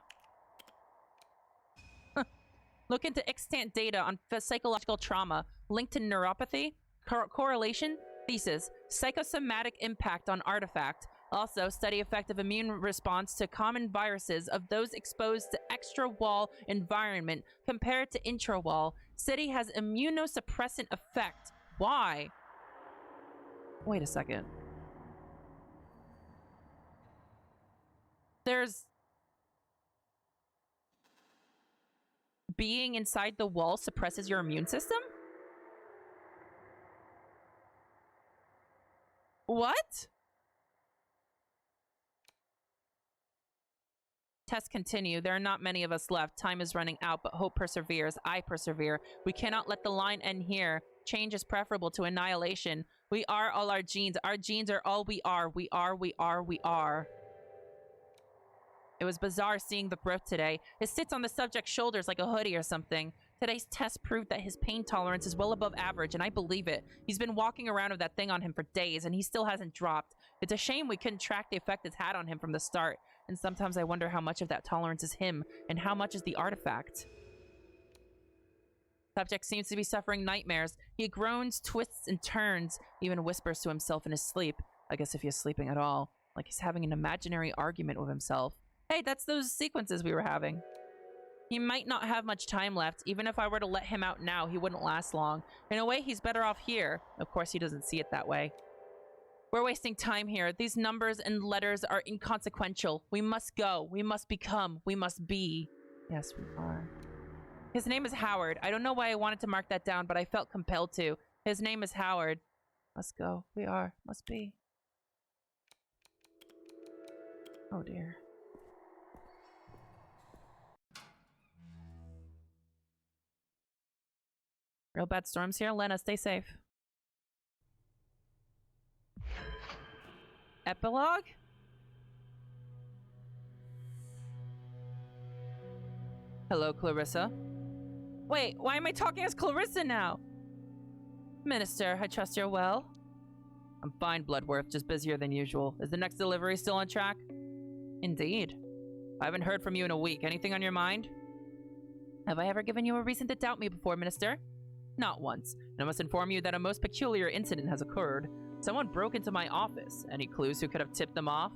Look into extant data on psychological trauma linked to neuropathy, correlation, thesis, psychosomatic impact on artifact. Also, study effect of immune response to common viruses of those exposed to extra-wall environment compared to intra-wall. Study has immunosuppressant effect. Why? Wait a second. There's... Being inside the wall suppresses your immune system? What? Tests continue. There are not many of us left. Time is running out, but hope perseveres. I persevere. We cannot let the line end here. Change is preferable to annihilation. We are all our genes. Our genes are all we are. We are, we are, we are. It was bizarre seeing the growth today. It sits on the subject's shoulders like a hoodie or something. Today's test proved that his pain tolerance is well above average, and I believe it. He's been walking around with that thing on him for days, and he still hasn't dropped. It's a shame we couldn't track the effect it's had on him from the start. And sometimes I wonder how much of that tolerance is him, and how much is the artifact. Subject seems to be suffering nightmares. He groans, twists, and turns, even whispers to himself in his sleep. I guess if he's sleeping at all. Like he's having an imaginary argument with himself. Hey, that's those sequences we were having. He might not have much time left. Even if I were to let him out now, he wouldn't last long. In a way, he's better off here. Of course, he doesn't see it that way. We're wasting time here. These numbers and letters are inconsequential. We must go. We must become. We must be. Yes, we are. His name is Howard. I don't know why I wanted to mark that down, but I felt compelled to. His name is Howard. Must go. We are. Must be. Oh, dear. Real bad storms here. Lena, stay safe. Epilogue? Hello, Clarissa. Wait, why am I talking as Clarissa now? Minister, I trust you're well. I'm fine, Bloodworth, just busier than usual. Is the next delivery still on track? Indeed. I haven't heard from you in a week. Anything on your mind? Have I ever given you a reason to doubt me before, Minister? Not once. And I must inform you that a most peculiar incident has occurred. Someone broke into my office. Any clues who could have tipped them off?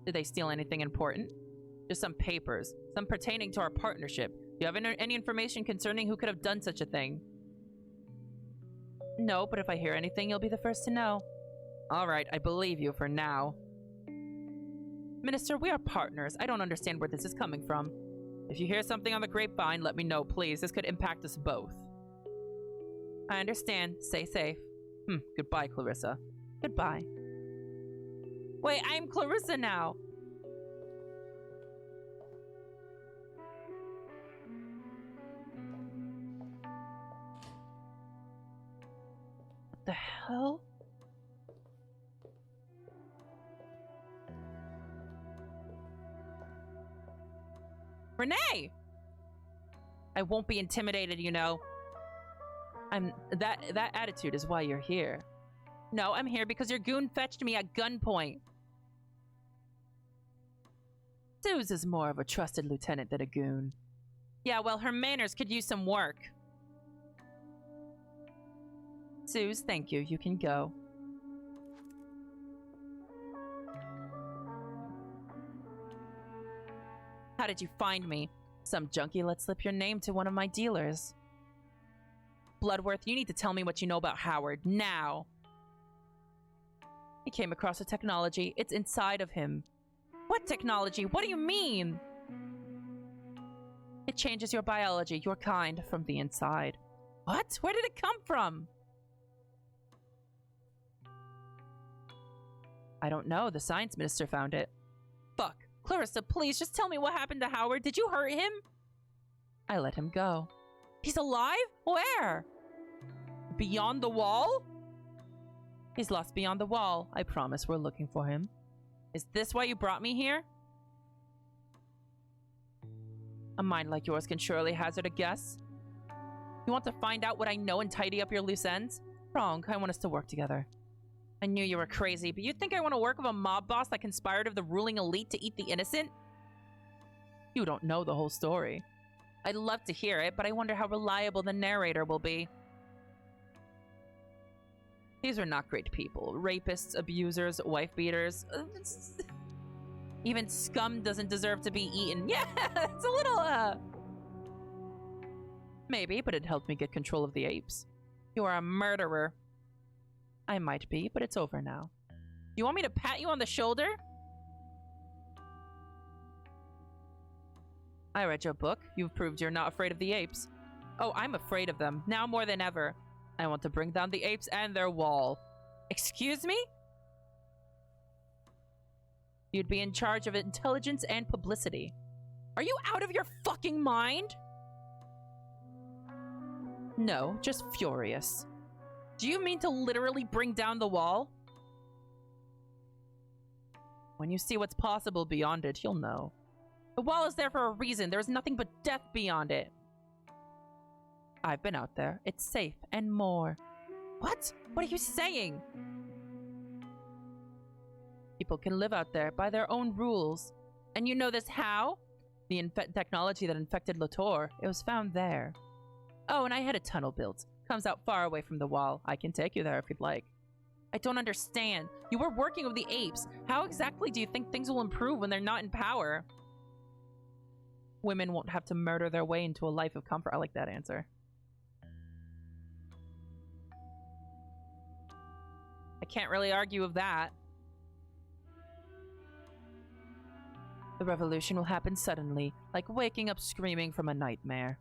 Did they steal anything important? Just some papers. Some pertaining to our partnership. Do you have any information concerning who could have done such a thing? No, but if I hear anything, you'll be the first to know. Alright, I believe you for now. Minister, we are partners. I don't understand where this is coming from. If you hear something on the grapevine, let me know, please. This could impact us both. I understand. Stay safe. Goodbye, Clarissa. Goodbye. Wait, I'm Clarissa now. What the hell? Renee! I won't be intimidated, you know. That attitude is why you're here. No, I'm here because your goon fetched me at gunpoint. Suze is more of a trusted lieutenant than a goon. Yeah, well, her manners could use some work. Suze, thank you. You can go. How did you find me? Some junkie let slip your name to one of my dealers. Bloodworth, you need to tell me what you know about Howard, now. He came across a technology. It's inside of him. What technology? What do you mean? It changes your biology, your kind, from the inside. What? Where did it come from? I don't know. The science minister found it. Fuck. Clarissa, please, just tell me what happened to Howard. Did you hurt him? I let him go. He's alive? Where? Beyond the wall? He's lost beyond the wall. I promise we're looking for him. Is this why you brought me here? A mind like yours can surely hazard a guess. You want to find out what I know and tidy up your loose ends? Wrong. I want us to work together. I knew you were crazy, but you think I want to work with a mob boss that conspired of the ruling elite to eat the innocent? You don't know the whole story. I'd love to hear it, but I wonder how reliable the narrator will be. These are not great people. Rapists, abusers, wife beaters. Even scum doesn't deserve to be eaten. Yeah, it's a little, Maybe, but it helped me get control of the apes. You are a murderer. I might be, but it's over now. You want me to pat you on the shoulder? I read your book. You've proved you're not afraid of the apes. Oh, I'm afraid of them, now more than ever. I want to bring down the apes and their wall. Excuse me? You'd be in charge of intelligence and publicity. Are you out of your fucking mind? No, just furious. Do you mean to literally bring down the wall? When you see what's possible beyond it, you'll know. The wall is there for a reason. There's nothing but death beyond it. I've been out there. It's safe and more. What? What are you saying? People can live out there by their own rules. And you know this how? The technology that infected Lator. It was found there. Oh, and I had a tunnel built. Comes out far away from the wall. I can take you there if you'd like. I don't understand. You were working with the apes. How exactly do you think things will improve when they're not in power? Women won't have to murder their way into a life of comfort. I like that answer. I can't really argue with that. The revolution will happen suddenly, like waking up screaming from a nightmare.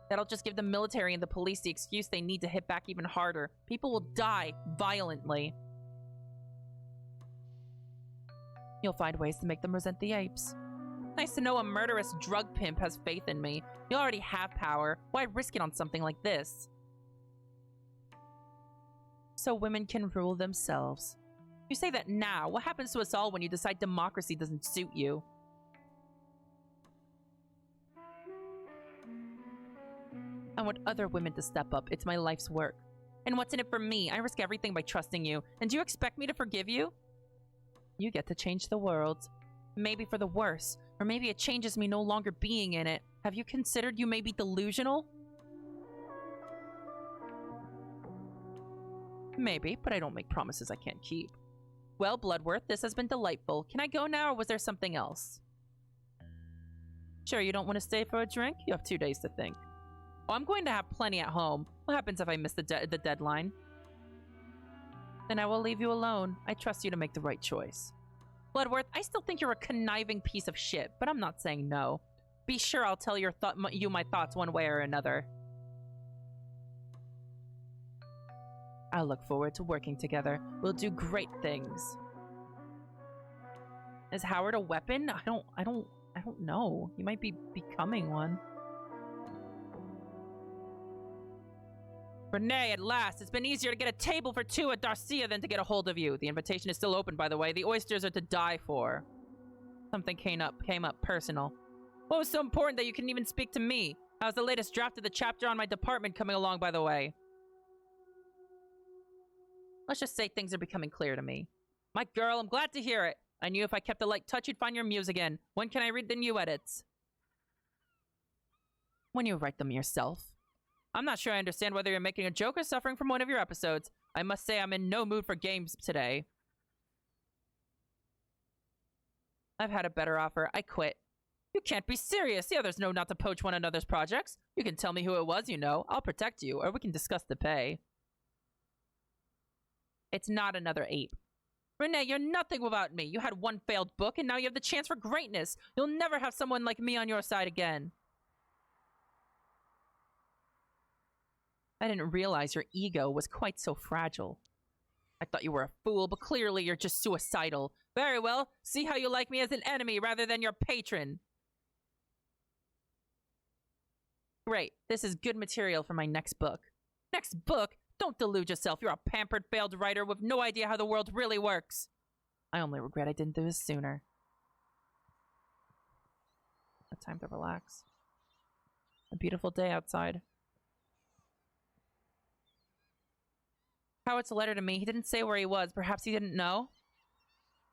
That'll just give the military and the police the excuse they need to hit back even harder. People will die violently. You'll find ways to make them resent the apes. Nice to know a murderous drug pimp has faith in me. You already have power. Why risk it on something like this? So women can rule themselves. You say that now. What happens to us all when you decide democracy doesn't suit you? I want other women to step up. It's my life's work. And what's in it for me? I risk everything by trusting you. And do you expect me to forgive you? You get to change the world. Maybe for the worse. Or maybe it changes me no longer being in it. Have you considered you may be delusional? Maybe, but I don't make promises I can't keep. Well, Bloodworth, this has been delightful. Can I go now, or was there something else? Sure, you don't want to stay for a drink? You have 2 days to think. Oh, I'm going to have plenty at home. What happens if I miss the deadline? Then I will leave you alone. I trust you to make the right choice. Bloodworth, I still think you're a conniving piece of shit, but I'm not saying no. Be sure I'll tell you my thoughts one way or another. I'll look forward to working together. We'll do great things. Is Howard a weapon? I don't know. He might be becoming one. Renee, at last! It's been easier to get a table for 2 at Darcia than to get a hold of you. The invitation is still open, by the way. The oysters are to die for. Something came up personal. What was so important that you couldn't even speak to me? How's the latest draft of the chapter on my department coming along, by the way? Let's just say things are becoming clear to me. My girl, I'm glad to hear it. I knew if I kept a light touch, you'd find your muse again. When can I read the new edits? When you write them yourself. I'm not sure I understand whether you're making a joke or suffering from one of your episodes. I must say I'm in no mood for games today. I've had a better offer. I quit. You can't be serious. The others know not to poach one another's projects. You can tell me who it was, you know. I'll protect you, or we can discuss the pay. It's not another ape. Renee, you're nothing without me. You had one failed book, and now you have the chance for greatness. You'll never have someone like me on your side again. I didn't realize your ego was quite so fragile. I thought you were a fool, but clearly you're just suicidal. Very well. See how you like me as an enemy rather than your patron. Great. This is good material for my next book. Next book? Don't delude yourself. You're a pampered, failed writer with no idea how the world really works. I only regret I didn't do this sooner. A time to relax. A beautiful day outside. Howard's letter to me. He didn't say where he was. Perhaps he didn't know.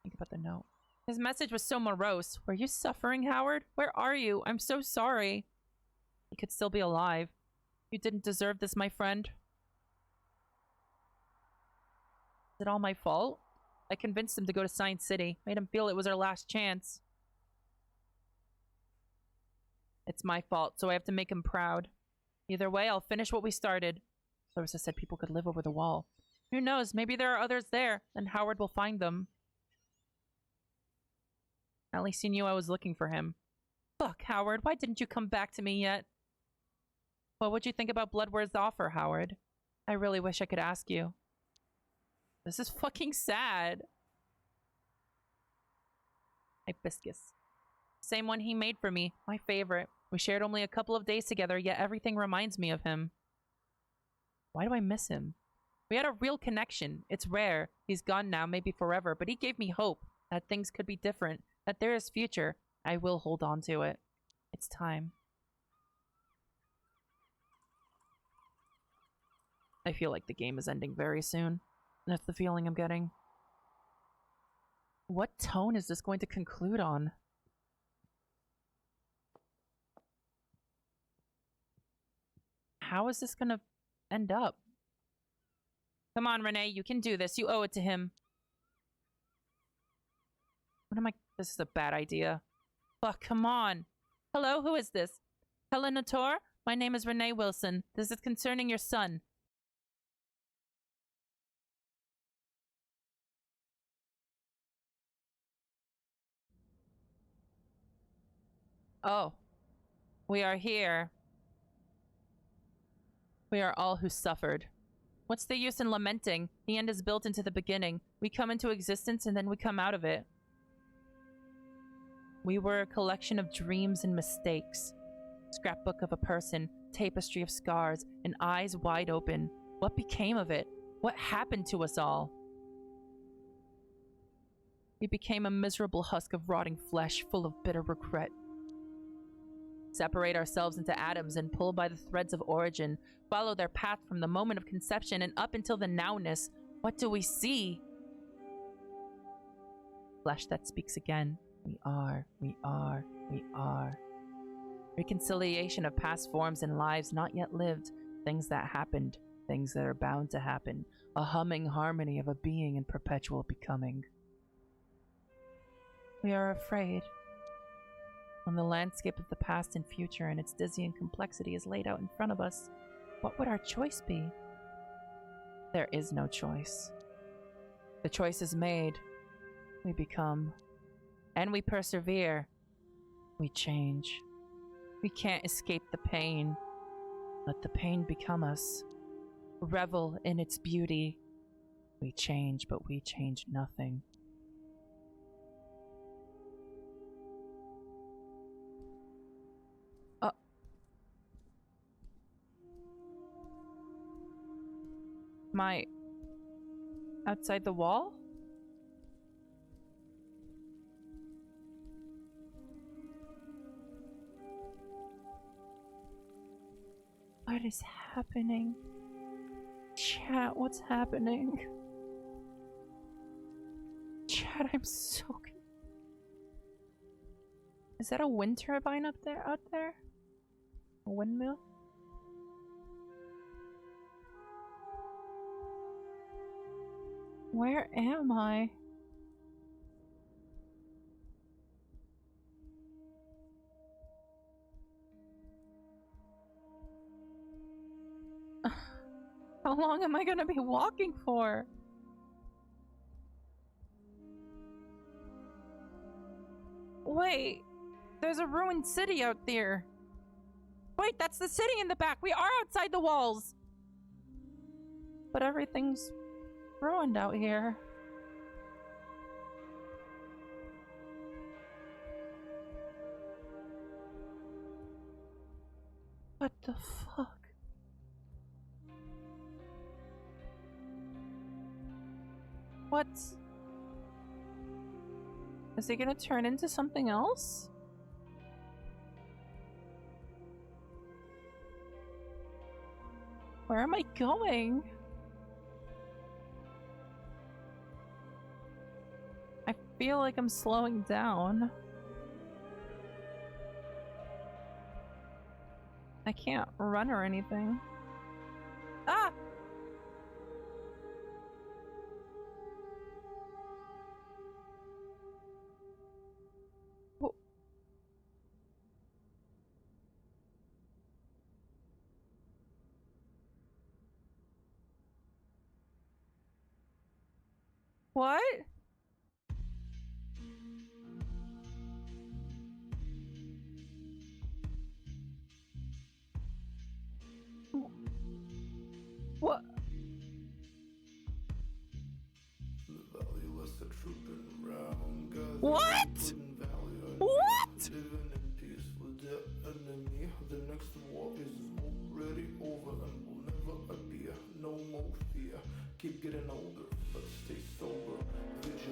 Think about the note. His message was so morose. Were you suffering, Howard? Where are you? I'm so sorry. He could still be alive. You didn't deserve this, my friend. Is it all my fault? I convinced him to go to Science City. Made him feel it was our last chance. It's my fault, so I have to make him proud. Either way, I'll finish what we started. Clarissa said people could live over the wall. Who knows? Maybe there are others there, and Howard will find them. At least he knew I was looking for him. Fuck, Howard. Why didn't you come back to me yet? What would you think about Bloodworth's offer, Howard? I really wish I could ask you. This is fucking sad. Hibiscus. Same one he made for me. My favorite. We shared only a couple of days together, yet everything reminds me of him. Why do I miss him? We had a real connection. It's rare. He's gone now, maybe forever, but he gave me hope that things could be different, that there is future. I will hold on to it. It's time. I feel like the game is ending very soon. That's the feeling I'm getting. What tone is this going to conclude on? How is this going to end up? Come on, Renee, you can do this. You owe it to him. What am I? This is a bad idea. Fuck, come on. Hello, who is this? Helena Tor? My name is Renee Wilson. This is concerning your son. Oh. We are here. We are all who suffered. What's the use in lamenting? The end is built into the beginning. We come into existence and then we come out of it. We were a collection of dreams and mistakes. Scrapbook of a person, tapestry of scars, and eyes wide open. What became of it? What happened to us all? We became a miserable husk of rotting flesh full of bitter regret. Separate ourselves into atoms and pull by the threads of origin, follow their path from the moment of conception and up until the nowness. What do we see? Flesh that speaks again. We are, we are, we are. Reconciliation of past forms and lives not yet lived. Things that happened. Things that are bound to happen. A humming harmony of a being in perpetual becoming. We are afraid. When the landscape of the past and future and its dizzying complexity is laid out in front of us, what would our choice be? There is no choice. The choice is made. We become. And we persevere. We change. We can't escape the pain. Let the pain become us. Revel in its beauty. We change, but we change nothing. Am I outside the wall? What is happening? Chat, what's happening? Chat, I'm so confused. Is that a wind turbine up there? Out there? A windmill? Where am I? How long am I gonna be walking for? Wait, there's a ruined city out there. Wait, that's the city in the back. We are outside the walls. But everything's ruined out here. What the fuck? What? Is he gonna turn into something else? Where am I going? I feel like I'm slowing down. I can't run or anything. Ah! What? What? What? What? The next war is already over and will never appear. No more fear. Keep getting older, but stay sober.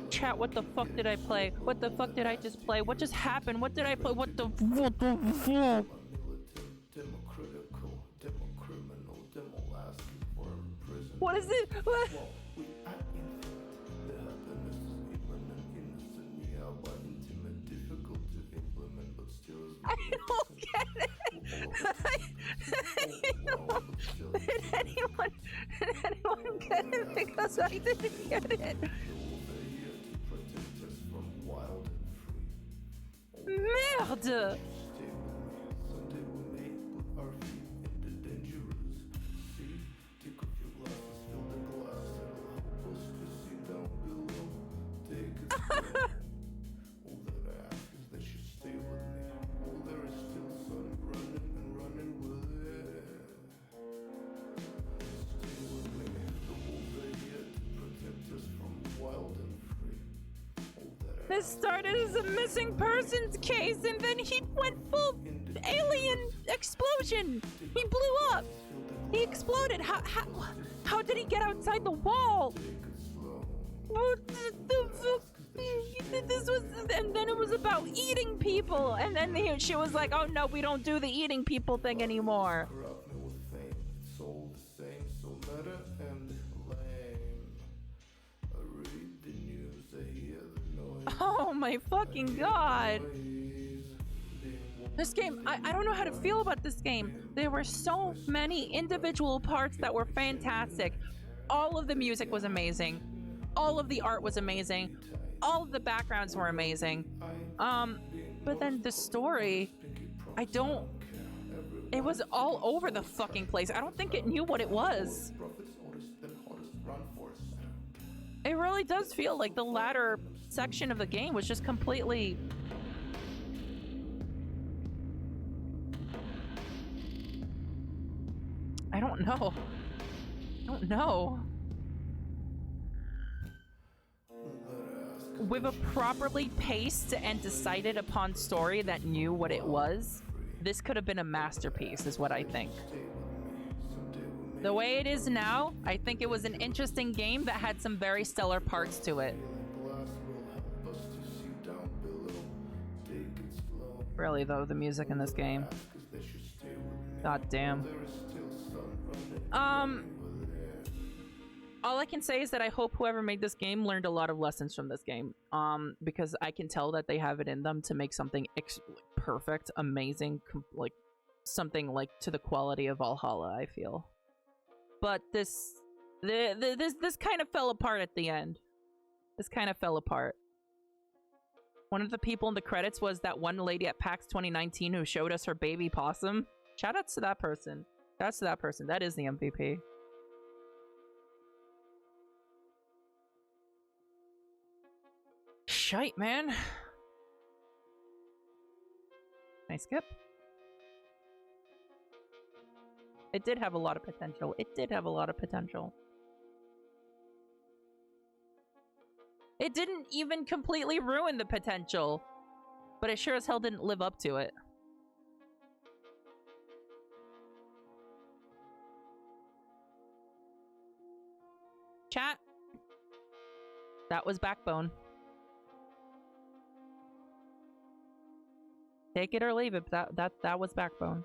Chat, what the fuck did I play? What the fuck did I just play? What just happened? What did I play? What the fuck? What is it? What? I don't get it. Did anyone get it? Because I didn't get it. Merde! This started as a missing persons case, and then he went full alien explosion. He blew up. He exploded. How did he get outside the wall? What the fuck? This was, and then it was about eating people, and then she was like, "Oh no, we don't do the eating people thing anymore." Oh my fucking god. This game, I don't know how to feel about this game. There were so many individual parts that were fantastic. All of the music was amazing. All of the art was amazing. All of the backgrounds were amazing. But then the story, it was all over the fucking place. I don't think it knew what it was. It really does feel like the latter section of the game was just completely... I don't know. With a properly paced and decided upon story that knew what it was, this could have been a masterpiece, is what I think. The way it is now, I think it was an interesting game that had some very stellar parts to it. Really, though, the music in this game. God damn. All I can say is that I hope whoever made this game learned a lot of lessons from this game. Because I can tell that they have it in them to make something perfect, amazing, like something like to the quality of Valhalla, I feel. But this This kind of fell apart at the end. This kind of fell apart. One of the people in the credits was that one lady at PAX 2019 who showed us her baby possum. Shout outs to that person. Shout outs to that person. That is the MVP. Shite, man. Can I skip? It did have a lot of potential. It did have a lot of potential. It didn't even completely ruin the potential, but it sure as hell didn't live up to it. Chat. That was Backbone. Take it or leave it. That was Backbone.